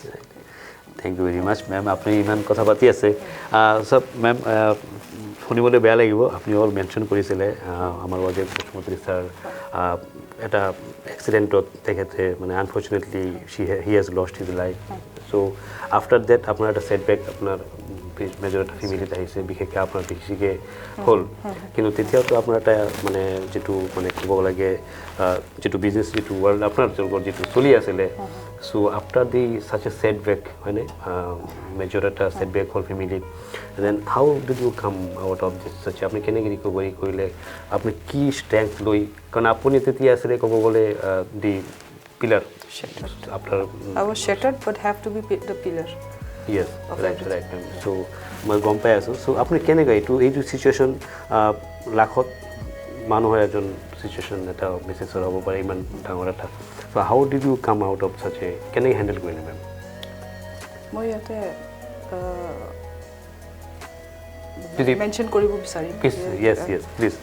Thank you very much, ma'am. আপনি ইমান কথা পাতি আছে সব ma'am শুনিবলৈ বেয়া লাগিব, আপুনি অল মেনশ্যন কৰিছিলে আমাৰ বাবে মুখ্যমন্ত্ৰী ছাৰ এটা এক্সিডেণ্টত তেখেতে মানে unfortunately he has lost his life. So' after that আপোনাৰ এটা ছেটবেক আপোনাৰ মেজৰ এটা ফেমিলিত আহিছে, বিশেষকৈ আপোনাৰ বেছিকৈ হ'ল, কিন্তু তেতিয়াওতো আপোনাৰ এটা মানে যিটো মানে ক'ব লাগে যিটো বিজনেছ যিটো ৱৰ্ল্ড আপোনাৰ যিটো চলি আছিলে, চ' আফটাৰ দি ছাচ এ ছেটবেক হয়নে, মেজৰ এটা ছেটবেক হ'ল ফেমিলিত, then how did you come out of this? Such আপুনি কেনেকৈ ৰিকভাৰী কৰিলে, আপুনি কি ষ্ট্ৰেংথ লৈ, কাৰণ আপুনি তেতিয়া আছিলে ক'ব গ'লে the pillar after. I was shattered but have to be the pillar. Yes, right. So, মই গম পাই আছোঁ। চ' আপুনি কেনেকৈ এইটো চিচুৱেশ্যন লাখত মানুহৰ এজন চিচুৱেশ্যন এটা মেছেজৰ হ'ব পাৰে ইমান ডাঙৰ এটা, so' how did you come out of such a, কেনেকৈ হেণ্ডেল কৰিলে মেম? মই ইয়াতে মেনশ্যন কৰিব বিচাৰিম। Yes, please.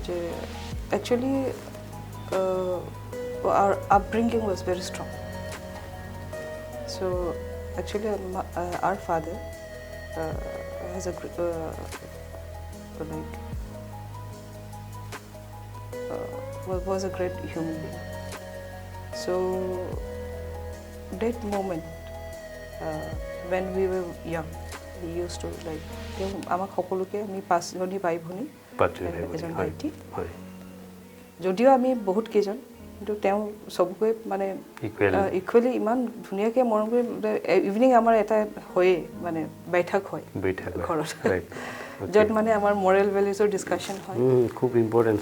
যে actually our upbringing was very strong. So actually our father has a was a great human being. So that moment when we were young, he used to like আমাক সকলোকে আমি 5জনী ভাই ভনী এজন ভাইটি, যদিও আমি বহুত কেইজন, কিন্তু তেওঁ চবকৈ মানে ইকুৱেলি ইমান ধুনীয়াকৈ মৰম কৰি, ইভিনিং আমাৰ এটা হয়ে মানে বৈঠক হয় ঘৰত, য'ত মানে আমাৰ মৰেল ভেলিউজৰ ডিছকাশ্যন হয়, খুব ইম্পৰ্টেণ্ট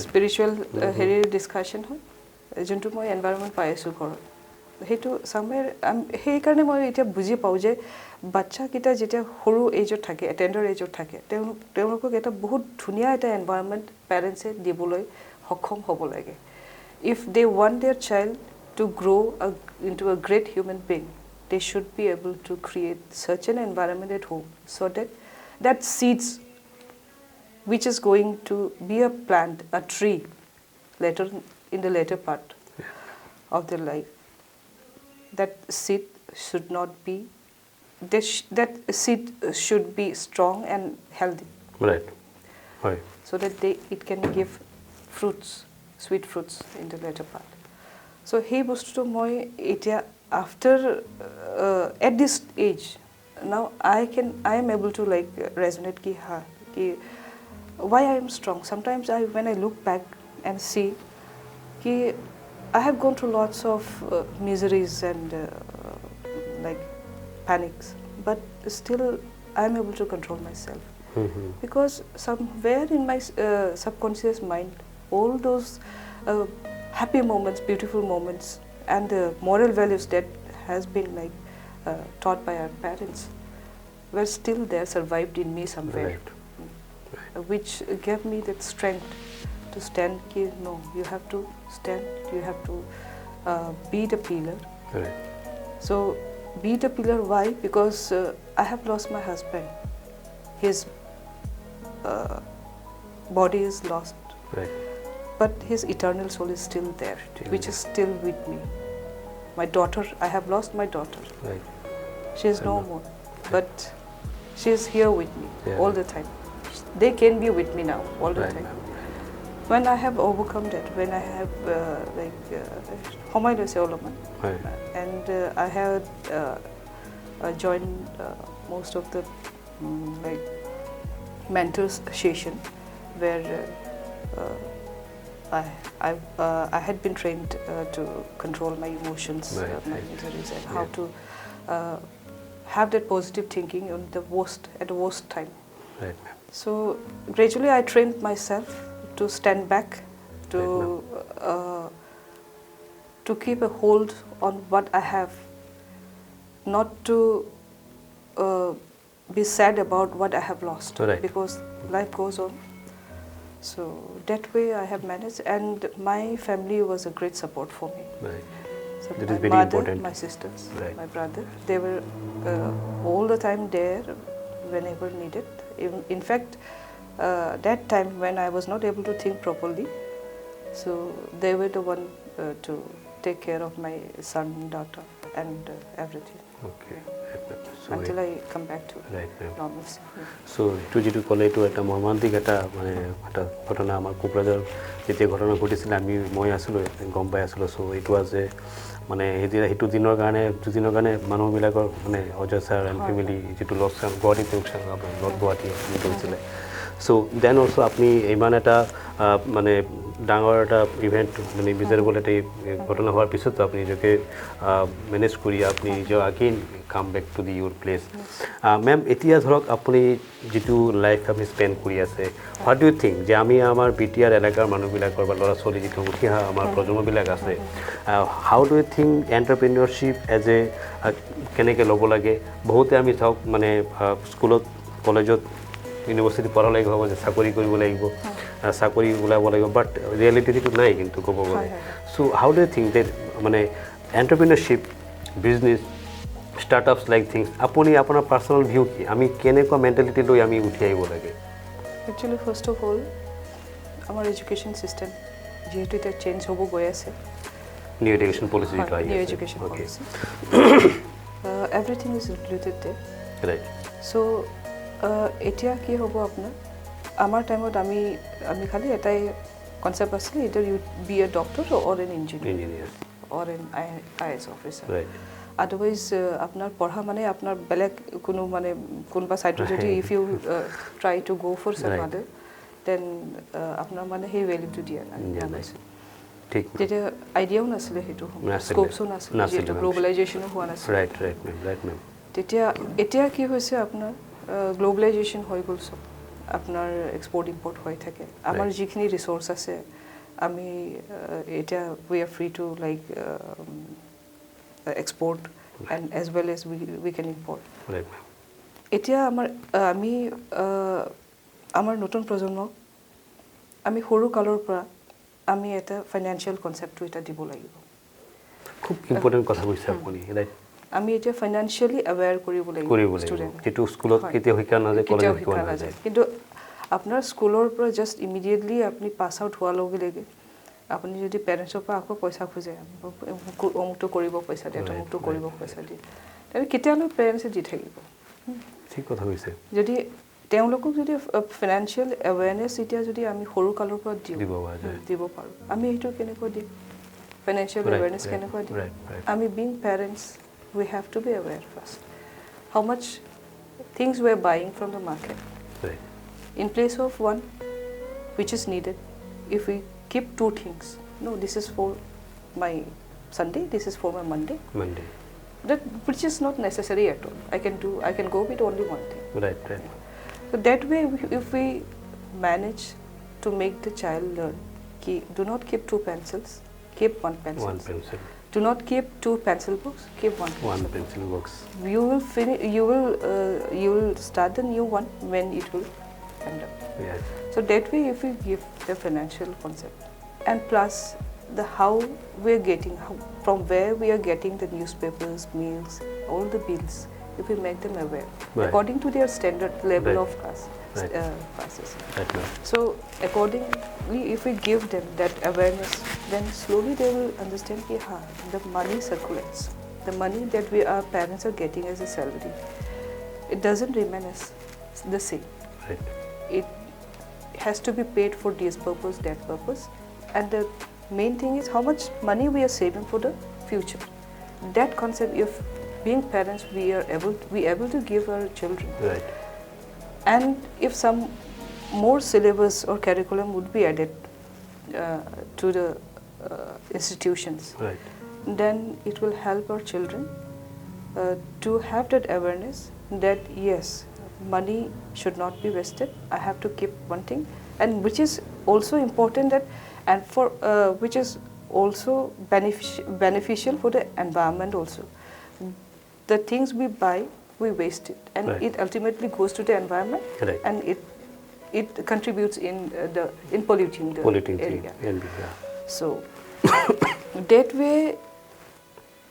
স্পিৰিচুৱেল হেৰিৰ ডিছকাশ্যন হয়, যোনটো মই এনভাইৰনমেণ্ট পাই আছোঁ ঘৰত। সেইটো চামৱেৰ সেইকাৰণে মই এতিয়া বুজি পাওঁ যে বাচ্চাকেইটা যেতিয়া সৰু এজত থাকে, টেণ্ডাৰ এজত থাকে, তেওঁলোকক এটা বহুত ধুনীয়া এটা এনভাইৰনমেণ্ট পেৰেণ্টছে দিবলৈ সক্ষম হ'ব লাগে। If they want their child to grow into a great human being, they should be able to create such an environment at home so that seeds which is going to be a plant, a tree later in the later part of their life, that seed should not be, that seed should be strong and healthy. Right. So that it can give fruits, sweet fruits in the later part. So hey bostuto moi etia after at this age now I am able to like resonate ki why I am strong. Sometimes when I look back and see ki I have gone through lots of miseries and like panics, but still I am able to control myself. Because somewhere in my subconscious mind, all those happy moments, beautiful moments, and the moral values that has been like taught by our parents were still there, survived in me somewhere, which gave me that strength to stand. No, you have to stand. You have to be the pillar. So be the pillar. Why? Because I have lost my husband. His body is lost, but his eternal soul is still there, which is still with me. My daughter, I have lost my daughter. She is no more, but she is here with me all the time. They can be with me now all the time. When I have overcome that, when I have and I had joined most of the mentors session where I had been trained to control my emotions, my miseries, and how to have that positive thinking on the worst time. So gradually I trained myself to stand back, to keep a hold on what I have, not to be sad about what I have lost, because life goes on. So that way I have managed, and my family was a great support for me. So that my is very mother, important. my sisters, my brother, they were all the time there whenever needed. In fact, that time when I was not able to think properly, so they were the one to take care of my son, daughter, and everything. So until I come back to normalcy. So to jitu kole to eta mohamantik eta mane eta ghotona amar Koprajar jetia ghotona ghotisile ami moi asilo gom pai asilo. So it was a মানে সেইটো দিনৰ কাৰণে মানুহবিলাকৰ মানে Ajay sir and family যিটো loss গুৱাহাটীতে north Guwahati হৈছিলে. চ' then also' আপুনি ইমান এটা মানে ডাঙৰ এটা ইভেণ্ট মানে মিজাৰেবল এটা ঘটনা হোৱাৰ পিছতো আপুনি নিজকে মেনেজ কৰি আপুনি নিজৰ again come back to the your place. Ma'am এতিয়া ধৰক আপুনি যিটো লাইফ আপুনি স্পেণ্ড কৰি আছে, হোৱাট ডু ইউ থিংক যে আমি আমাৰ BTR এলেকাৰ মানুহবিলাকৰ বা ল'ৰা ছোৱালী যিটো উঠি অহা আমাৰ প্ৰজন্মবিলাক আছে, how do you think entrepreneurship as a কেনেকৈ ল'ব লাগে? বহুতে আমি চাওক মানে স্কুলত কলেজত ইউনিভাৰ্চিটি পঢ়াব লাগিব, হ'ব যে চাকৰি কৰিব লাগিব, চাকৰি ওলাব লাগিব, বাট ৰিয়েলিটিটো নাই কিন্তু ক'ব গ'লে. চ' হাউ ডু ইউ থিংক ডেট মানে এণ্টাৰপ্ৰেনিয়ৰশ্বিপ বিজনেছ ষ্টাৰ্টআপছ লাইক থিংছ আপুনি আপোনাৰ পাৰ্চনেল ভিউ কি, আমি কেনেকুৱা মেণ্টেলিটি লৈ আমি উঠি আহিব লাগে? একচুৱেলি ফাৰ্ষ্ট অফ অল আমাৰ এডুকেশ্যন চিষ্টেম যিহেতু এতিয়া চেঞ্জ হ'ব গৈ আছে, নিউ এডুকেশ্যন পলিচি যিটো আহি আছে, এভৰিথিং ইজ ইনক্লুডেড দেৰ, ৰাইট. চ' এতিয়া কি হ'ব আপোনাৰ, আমাৰ টাইমত আমি খালি এটাই কনচেপ্ট আছিলে, ইদাৰ U B A doctor or N engineer or N IAS officer. Otherwise আপোনাৰ পঢ়া মানে আপোনাৰ বেলেগ কোনো মানে কোনোবা ছাইডত যদি ইফ ইউ ট্ৰাই টু গ' ফৰ চাম আদাৰ দেন আপোনাৰ মানে সেই ভেলিউটো দিয়া নাই. তেতিয়া আইডিয়াও নাছিলে, সেইটো স্কোপছো নাছিলে, যিহেতু গ্ল'বেলাইজেশ্যনো হোৱা নাছিলে. তেতিয়া এতিয়া কি হৈছে আপোনাৰ গ্ল'বেলাইজেশ্যন হৈ গ'ল, চব আপোনাৰ এক্সপৰ্ট ইম্পৰ্ট হৈ থাকে. আমাৰ যিখিনি ৰিচোৰ্চ আছে আমি এতিয়া we are free to like export and as well as we can import. এতিয়া আমি আমাৰ নতুন প্ৰজন্মক আমি সৰু কালৰ পৰা আমি এটা ফাইনেন্সিয়েল কনচেপ্টটো এটা দিব লাগিব. খুব ইম্পৰ্টেণ্ট কথা কৈছে আপুনি, ৰাইট. আমি এতিয়া ফাইনেন্সিয়েলি এৱেৰ কৰিব লাগিব ষ্টুডেণ্ট, যিটো স্কুলত কেতিয়াও শিকা নাযায়, কলেজত শিকা নাযায়. কিন্তু আপোনাৰ স্কুলৰ পৰা জাষ্ট ইমিডিয়েটলি আপুনি পাছ আউট হোৱাৰ লগে লগে আপুনি যদি পেৰেণ্টছৰ পৰা আকৌ পইচা খোজে, অমুকটো কৰিব পইচা দিয়ে, অমুকটো কৰিব পইচা দিয়ে, তেন্তে কেতিয়ালৈ পেৰেণ্টছে দি থাকিব? ঠিক কথা কৈছে. যদি তেওঁলোকক যদি ফাইনেন্সিয়েল এৱেৰনেছ এতিয়া যদি আমি সৰু কালৰ পৰা দিব পাৰোঁ, আমি সেইটো কেনেকৈ দিম? ফাইনেন্সিয়েল এৱেৰনেছ কেনেকৈ দিম? আমি being parents we have to be aware first how much things we are buying from the market, in place of one which is needed. If we keep two things, no, this is for my Sunday, this is for my Monday. Monday. That which is not necessary at all. I can go with only one thing. Right. So that way, if we manage to make the child learn, do not keep 2 pencils, keep 1 pencil. 1 pencil. Do not keep 2 pencil box, keep 1 pencil. 1 pencil box. You will finish. You will start the new one when it will end up. Yes. So that way, if we give the financial concept, and plus the how we are getting, from where we are getting the newspapers, meals, all the bills, if we make them aware according to their standard level of class. Classes. Right. So accordingly, if we give them that awareness, then slowly they will understand that the money circulates. The money that our parents are getting as a salary, it doesn't remain as the same. Right. It has to be paid for this purpose, that purpose, and the main thing is how much money we are saving for the future. That concept, if being parents, we are able to give our children. Right. And if some more syllabus or curriculum would be added to the institutions, right, then it will help our children to have that awareness that yes, money should not be wasted. I have to keep one thing, and which is also important that, and for which is also beneficial for the environment also. The things we buy, we waste it, and right, it ultimately goes to the environment, right, and it contributes in polluting the area. So that way,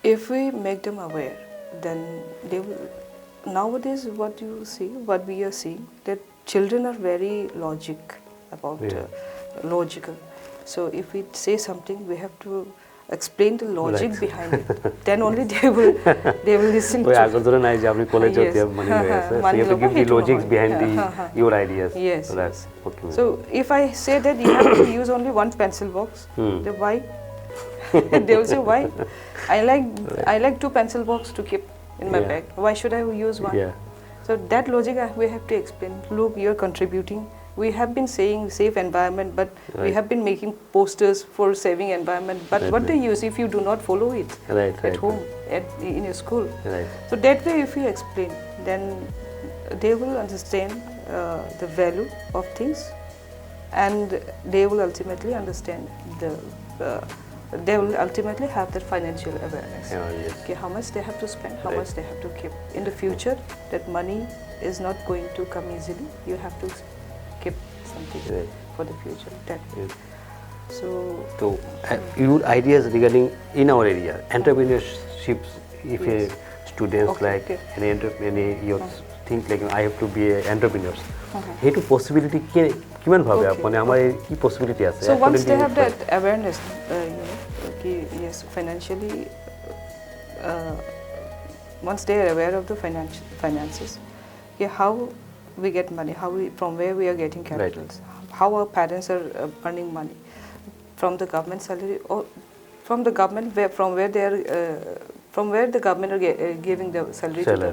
if we make them aware, then they will. Nowadays, what we are seeing, that children are very logical. So if we say something, we have to explain the logic behind it. Then only they will listen to it. Yes. So you have to give the logics behind your ideas. Yes. So that's okay. So if I say that you have to use only 1 pencil box, then why? They will say why? I like 2 pencil box to keep in my bag. Why should I use 1? Yeah. So that logic we have to explain. Look, you're contributing. We have been saying save environment, but we have been making posters for saving environment. But what they use if you do not follow it at home, in your school. Right. So that way, if you explain, then they will understand the value of things, and they will ultimately understand they will ultimately have that financial awareness. Okay, how much they have to spend, how much they have to keep. In the future, that money is not going to come easily. You have to keep something for the future. That way. So your ideas regarding in our area, entrepreneurships, if students any you think like I have to be an entrepreneur. Hey, to possibility কিমান ভাবে আপনি আমার কি possibility আছে? So once they have that awareness, yes, financially, once they are aware of the finances, how we get money, from where we are getting capitals, how our parents are earning money from the government salary or from the government, from where the government are giving the salary to the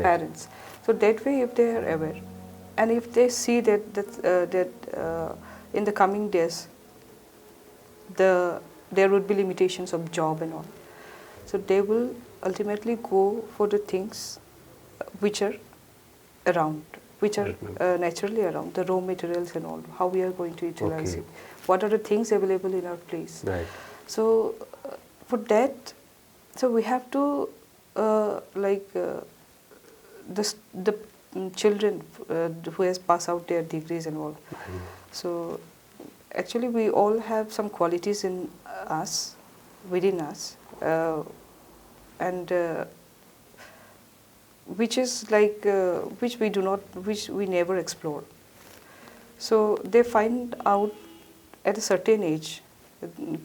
parents. So that way, if they are aware, and if they see that in the coming days, there would be limitations of job and all, so they will ultimately go for the things which are around, which are naturally around, the raw materials and all, how we are going to utilize it, what are the things available in our place. Right. So for that, so we have to the children who has passed out their degrees and all. So actually we all have some qualities in us, within us, and which is which we never explore. So they find out at a certain age,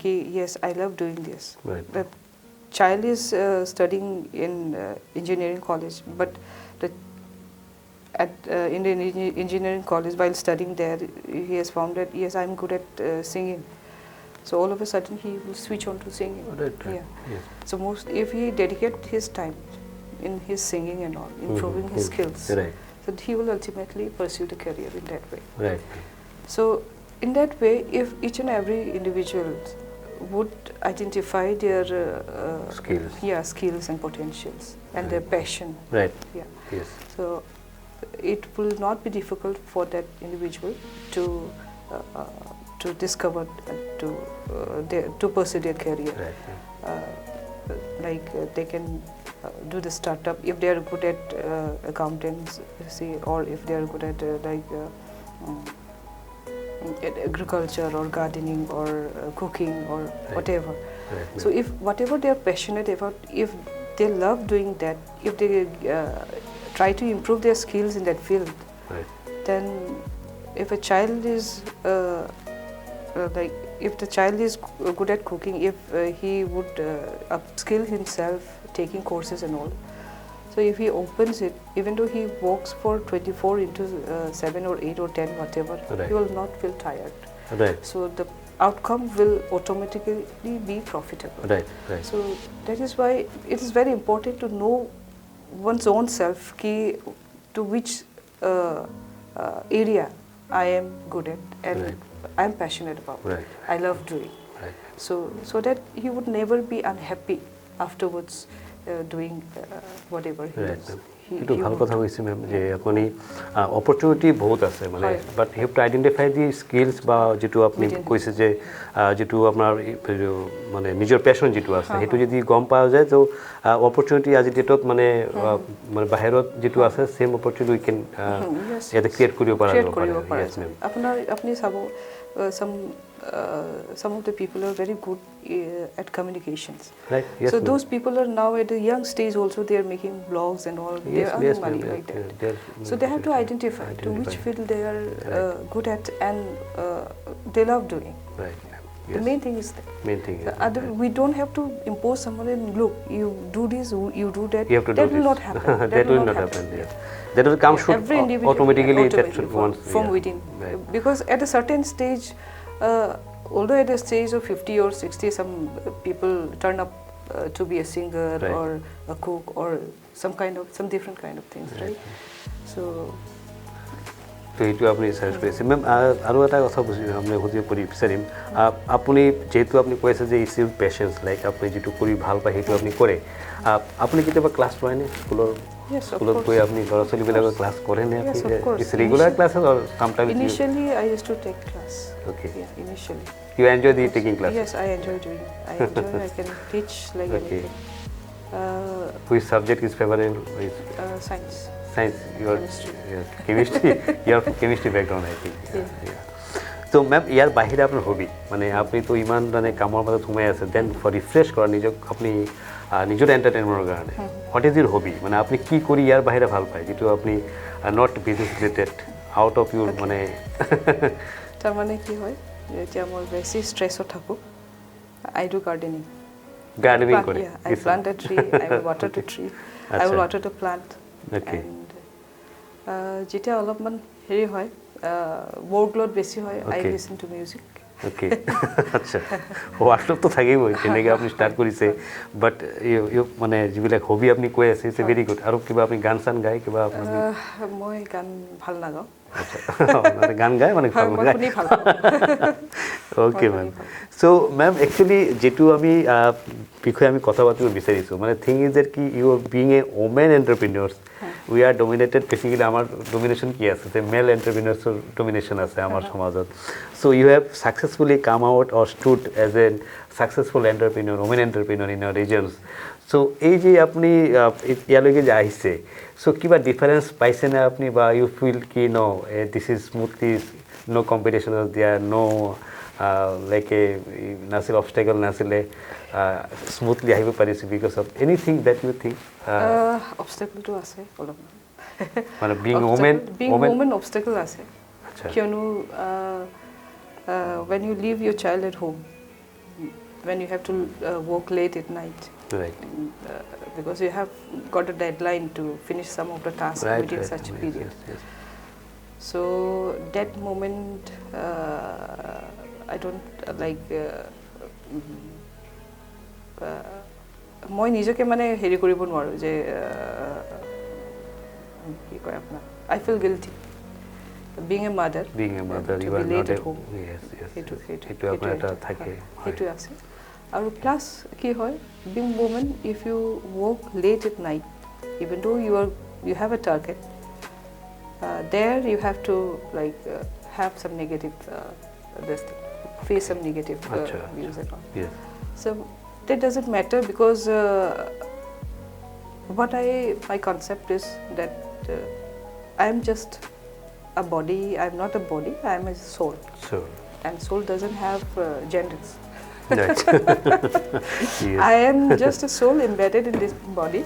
yes, I love doing this. Right. The child is studying in engineering college, but in the engineering college, while studying there, he has found that yes, I'm good at singing. So all of a sudden he will switch on to singing. Yes. So if he dedicate his time in his singing and all, improving his skills, so he will ultimately pursue the career in that way. Right. So in that way, if each and every individual would identify their skills. Yeah, skills and potentials and their passion. Right. Yeah. Yes. So it will not be difficult for that individual to discover to pursue their career. Right. They can do the startup if they are good at accountants, or if they are good at at agriculture or gardening or cooking or whatever. Right. So if whatever they are passionate about, if they love doing that, if they try to improve their skills in that field, Right. then if a child is if the child is good at cooking, if he would upskill himself taking courses and all, so if he opens it, even though he works for 24 into 7 or 8 or 10 whatever, Right. he will not feel tired. Right. So the outcome will automatically be profitable. Right. Right. So that is why it is very important to know one's own self, to which area I am good at and Right. I am passionate about. Right. I love doing. Right. So that he would never be unhappy afterwards doing whatever he Right. does. এইটো ভাল কথা কৈছে ma'am যে আপুনি opportunity বহুত আছে মানে but have to identify the skills বা যিটো আপুনি কৈছে যে যিটো আপোনাৰ মানে নিজৰ পেশ্যন যিটো আছে সেইটো যদি গম পোৱা যায় তো অপৰচুনিটি আজি ডেটত মানে মানে বাহিৰত যিটো আছে চেম অপৰচুনিটি উই কেন ইয়াতে ক্ৰিয়েট কৰিব পৰা যাব পাৰে ইয়েছ মেম আপুনি চাব some of the people are very good at communications. Right. Yes, so those people are now at a young stage also, they are making blogs and all. They are earning money like that. So they have to identify to which field they are good at and they love doing. Right. The main thing is that. Main thing is we don't have to impose someone and look, you do this, you do that. You have to that do will this. not happen. That will not happen. Yeah. That will come should Every individual automatically that should want from within. Right. Because at a certain stage, although at a stage of 50 or 60, some people turn up to be a singer Right. or a cook or some different kind of things, right? So তো এইটো আপুনি search কৰিছে ma'am আৰু এটা কথা আমি সুধিব বিচাৰিম আপুনি যেহেতু আপুনি কৈ আছে যে ইটছ ইউৰ পেচেঞ্চ লাইক আপুনি যিটো কৰি ভাল পায় সেইটো আপুনি কৰে আপুনি কেতিয়াবা ক্লাছ লয়নে স্কুলত গৈ আপুনি ল'ৰা ছোৱালীবিলাকৰ ক্লাছ কৰেনে it's regular classes or sometimes initially I used to take class. Okay. Yeah, initially. You enjoy the taking classes? Yes, I enjoy doing. I can teach like Okay. anything. Which subject is favorite? Science. Science. Chemistry. Chemistry. You are chemistry background, I think. Yeah. So, ma'am, ইয়াৰ বাহিৰে আপোনাৰ hobby মানে আপুনি তো ইমান মানে কামৰ মাজত সোমাই আছে দেন ফৰ ৰিফ্ৰেছ কৰা নিজক আপুনি নিজৰ এণ্টাৰটেইনমেণ্টৰ কাৰণে হোৱাট ইজ ইউৰ হবি মানে আপুনি কি কৰি ইয়াৰ বাহিৰে ভাল পায় যিটো আপুনি not business related out of your মানে তাৰমানে কি হয় যেতিয়া মই বেছি ষ্ট্ৰেছত থাকোঁ I do gardening. গাৰ্ডেনিং কৰে I plant a tree, I will water the tree, I will water the plant. Okay. And যেতিয়া অলপমান হেৰি হয় workload বেছি হয় I listen to music. Okay. আচ্ছা হোৱাটছআপ তো থাকিবই তেনেকৈ আপুনি ষ্টাৰ্ট কৰিছে বাট মানে যিবিলাক হবি আপুনি কৈ আছে ইটছ ভেৰি গুড আৰু কিবা আপুনি গান চান গায় কিবা মই গান ভাল নাগাওঁ আচ্ছা গান গায় মানে ভাল নাগায় okay ma'am so' ma'am actually যিটো আমি বিষয়ে আমি কথা পাতিব বিচাৰিছোঁ মানে থিং ইজ দেট কি you being a women entrepreneurs we are dominated basically আমাৰ ডমিনেশ্যন কি আছে যে মেল এণ্টাৰপ্ৰিনিয়ৰ্ছৰ ডমিনেশ্যন আছে আমাৰ সমাজত so' you have successfully come out or stood as an successful entrepreneur women entrepreneur in our regions so' এই যে আপুনি ইয়ালৈকে যে আহিছে চ' কিবা ডিফাৰেঞ্চ পাইছেনে আপুনি বা ইউ ফিল কি no this is smoothly no competition there no like a নাছিল অবষ্টেকল নাছিলে স্মুথলি আহিব পাৰিছে because of anything that you think অবষ্টেকলটো আছে অলপমান মানে বিং ওমেন অবষ্টেকল আছে কিয়নো when you leave your child at home when you have to work late at night right because you have got a deadline to finish some of the tasks within such a period yes. So that moment I don't মই নিজকে মানে হেৰি কৰিব নোৱাৰোঁ যে কি কয় আপোনাৰ I feel guilty being a mother you are not at home সেইটো আপোনাৰ এটা থাকে সেইটো আছে আৰু প্লাছ কি হয় being woman if you work late at night even though you have a target there you have to like have some negative this thing, face some negative views and all. Yes. So that doesn't matter because my concept is that I am just a body. I am not a body. I am a soul. So. And soul doesn't have genders. Right. Yes. I am just a soul embedded in this body.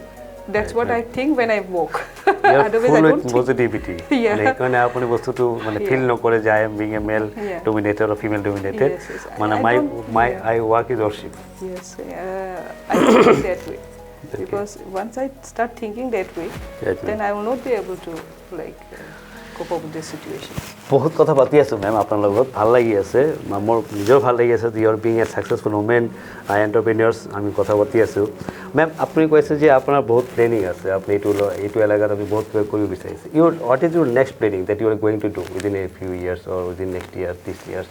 That's what I think when I walk. Otherwise, I don't think. Positivity. Yeah. Like when I বস্তু to মানে feel no করে যায় being a male dominated or female dominated. Yes, yes. মানে I work is worship. Yes, I think that way. Because once I start thinking that way, then I will not be able to like cope up with this situation. বহুত কথা পাতি আছো ma'am আপোনাৰ লগত ভাল লাগি আছে মোৰ নিজৰ ভাল লাগি আছে you are being a successful women entrepreneurs আমি কথা পাতি আছো মেম আপুনি কৈছে যে আপোনাৰ বহুত প্লেনিং আছে আপুনি এইটো এলাকাত আপুনি বহুত কৰিব বিচাৰিছে what is your next planning that you are going to do within a few years or within next year this years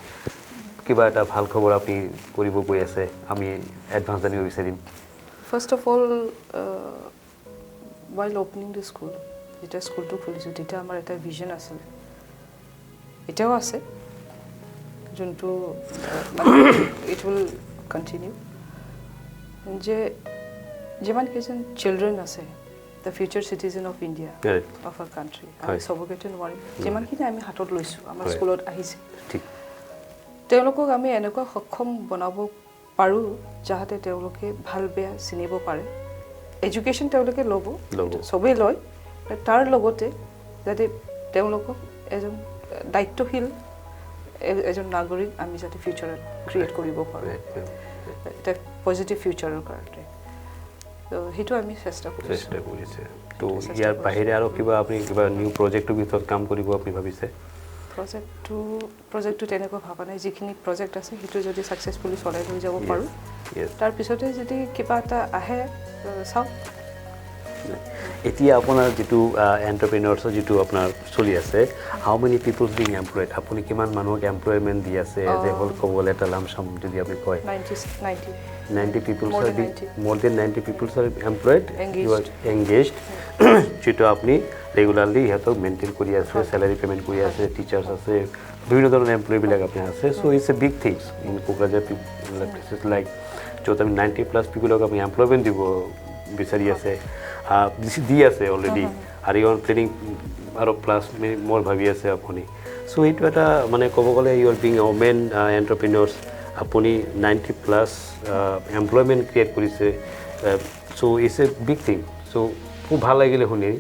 কিবা এটা ভাল খবৰ আপুনি কৰিব গৈ আছে আমি এডভান্স জানিব বিচাৰিম First of all, while opening the school, যেতিয়া স্কুলটো খুলিছোঁ তেতিয়া আমাৰ এটা ভিজন আছিল এতিয়াও আছে যোনটো ইট উইল কণ্টিনিউ যে যিমান কেইজন চিলড্ৰেন আছে the future citizen of India of R country আমি চবকেতো নোৱাৰিম যিমানখিনি আমি হাতত লৈছোঁ আমাৰ স্কুলত আহিছে তেওঁলোকক আমি এনেকুৱা সক্ষম বনাব পাৰোঁ যাতে তেওঁলোকে ভাল বেয়া চিনিব পাৰে এডুকেশ্যন তেওঁলোকে ল'ব চবেই লয় তাৰ লগতে যাতে তেওঁলোকক এজন দায়িত্বশীল এজন নাগৰিক আমি যাতে ফিউচাৰত ক্ৰিয়েট কৰিব পাৰোঁ এটা পজিটিভ ফিউচাৰৰ কাৰণে তো সেইটো আমি চেষ্টা কৰিছে তো ইয়াৰ বাহিৰে আৰু কিবা আপুনি কিবা নিউ প্ৰজেক্টৰ ভিতৰত কাম কৰিব আপুনি ভাবিছে প্ৰজেক্টটো তেনেকুৱা ভাবা নাই যিখিনি প্ৰজেক্ট আছে সেইটো যদি ছাকচেছফুলি চলাই লৈ যাব পাৰোঁ তাৰপিছতে যদি কিবা এটা আহে চাওক এতিয়া আপোনাৰ যিটো এণ্টাৰপ্ৰেনিয়ৰ্ছৰ যিটো আপোনাৰ চলি আছে হাউ মেনি পিপলছ বিং এমপ্লয়েড আপুনি কিমান মানুহক এমপ্লয়মেণ্ট দি আছে এজ এ হোল ক'বলৈ এটা লামচাম যদি আপুনি কয় 90 peoples are more than 90 peoples are employed you are engaged যিটো আপুনি ৰেগুলাৰলি ইহঁতক মেইনটেইন কৰি আছে চেলাৰী পে'মেণ্ট কৰি আছে টিচাৰ্ছ আছে বিভিন্ন ধৰণৰ এমপ্লয়ীবিলাক আপুনি আছে so' it's a big things in Kokrajhar places like য'ত আমি 90+ পিপলক আপুনি এমপ্লয়মেণ্ট দিব বিচাৰি আছে দি আছে অলৰেডি আৰু ইউৰ প্লেনিং আৰু প্লাছ মোৰ ভাবি আছে আপুনি চ' এইটো এটা মানে ক'ব গ'লে ইউৰ বিং ওমেন এণ্টাৰপ্ৰেনিয়ৰ্ছ আপুনি 90+ এমপ্লয়মেণ্ট ক্ৰিয়েট কৰিছে চ' ইটছ এ বিগ থিং চ' খুব ভাল লাগিলে শুনি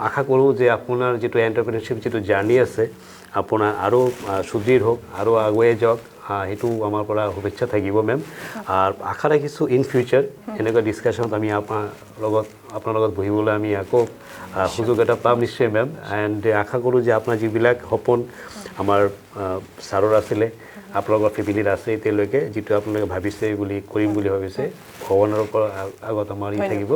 আশা কৰোঁ যে আপোনাৰ যিটো এণ্টাৰপ্ৰেনিয়ৰশ্বিপ যিটো জাৰ্ণি আছে আপোনাৰ আৰু সুদৃঢ় হওক আৰু আগুৱাই যাওক সেইটো আমাৰ পৰা শুভেচ্ছা থাকিব মেম আৰু আশা ৰাখিছোঁ ইন ফিউচাৰ এনেকুৱা ডিছকাশ্যনত আমি আপোনাৰ লগত বহিবলৈ আমি আকৌ সুযোগ এটা পাম নিশ্চয় মেম এণ্ড আশা কৰোঁ যে আপোনাৰ যিবিলাক সপোন আমাৰ ছাৰৰ আছিলে আপোনালোকৰ ফেমিলিত আছে এতিয়ালৈকে যিটো আপোনালোকে ভাবিছে বুলি কৰিম বুলি ভাবিছে ভগৱানৰ পৰা আগত আমাৰ থাকিব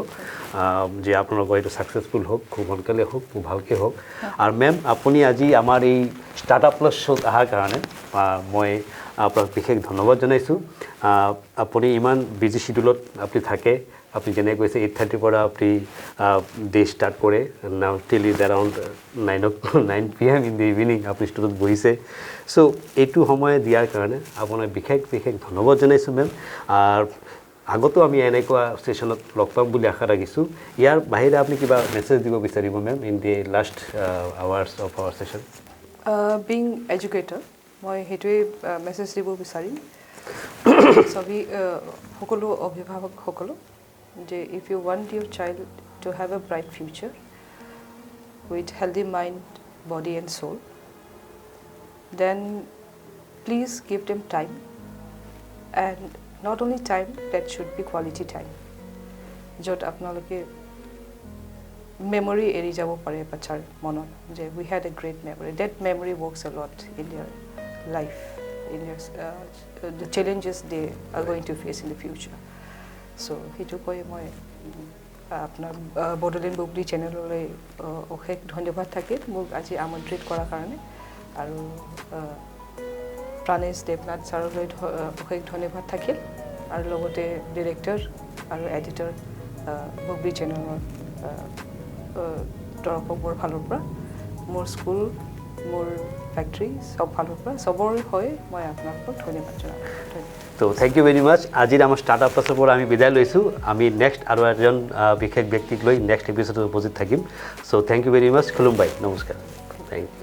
যে আপোনালোকৰ এইটো ছাকচেছফুল হওক খুব সোনকালে হওক খুব ভালকৈ হওক আৰু মেম আপুনি আজি আমাৰ এই ষ্টাৰ্টআপ প্লাছ শ্ব'ত অহাৰ কাৰণে মই আপোনাক বিশেষ ধন্যবাদ জনাইছোঁ আপুনি ইমান বিজি শিডিউলত আপুনি থাকে আপুনি যেনে কৈছে 8:30 পৰা আপুনি ডে ষ্টাৰ্ট কৰে নাও টিল is around 9 PM in the evening আপুনি ষ্টুডিঅ'ত বহিছে চ' এইটো সময় দিয়াৰ কাৰণে আপোনাক বিশেষ ধন্যবাদ জনাইছোঁ মেম আৰু আগতো আমি এনেকুৱা ছেশ্যনত লগ পাম বুলি আশা ৰাখিছোঁ ইয়াৰ বাহিৰে আপুনি কিবা মেছেজ দিব বিচাৰিব ma'am in the last hours of our session being educator মই সেইটোৱেই মেছেজ দিব বিচাৰিম সকলো অভিভাৱকসকলক যে if you want your child to have a bright future with healthy mind body and soul then please give them time and not only time that should be quality time য'ত আপোনালোকে memory এৰি যাব পাৰে বাচ্চাৰ মনত যে we had a great memory that memory works A lot in year life in the challenges they are going to face in the future. So hitu koi moi apnar Bodoland Bogli channel ole okhek dhonyobad thakil mok aji amantrit kora karone aru Pranesh Debnath sir ole okhek dhonyobad thakil আৰু লগতে director আৰু editor বগৰী চেনেলৰ তৰফৰ ফালৰ পৰা মোৰ school মোৰ ফেক্টৰী সব ফালৰ পৰা সবৰ হৈ মই আপোনালোকক ধন্যবাদ জনাওঁ তো থ্যাংক ইউ ভেৰি মাচ আজিৰ আমাৰ ষ্টাৰ্টআপ প্লাছৰ পৰা আমি বিদায় লৈছোঁ আমি নেক্সট আৰু এজন বিশেষ ব্যক্তিক লৈ নেক্সট এপিছডত উপস্থিত থাকিম চ' থ্যাংক ইউ ভেৰি মাচ খুলুমবাই নমস্কাৰ থেংক ইউ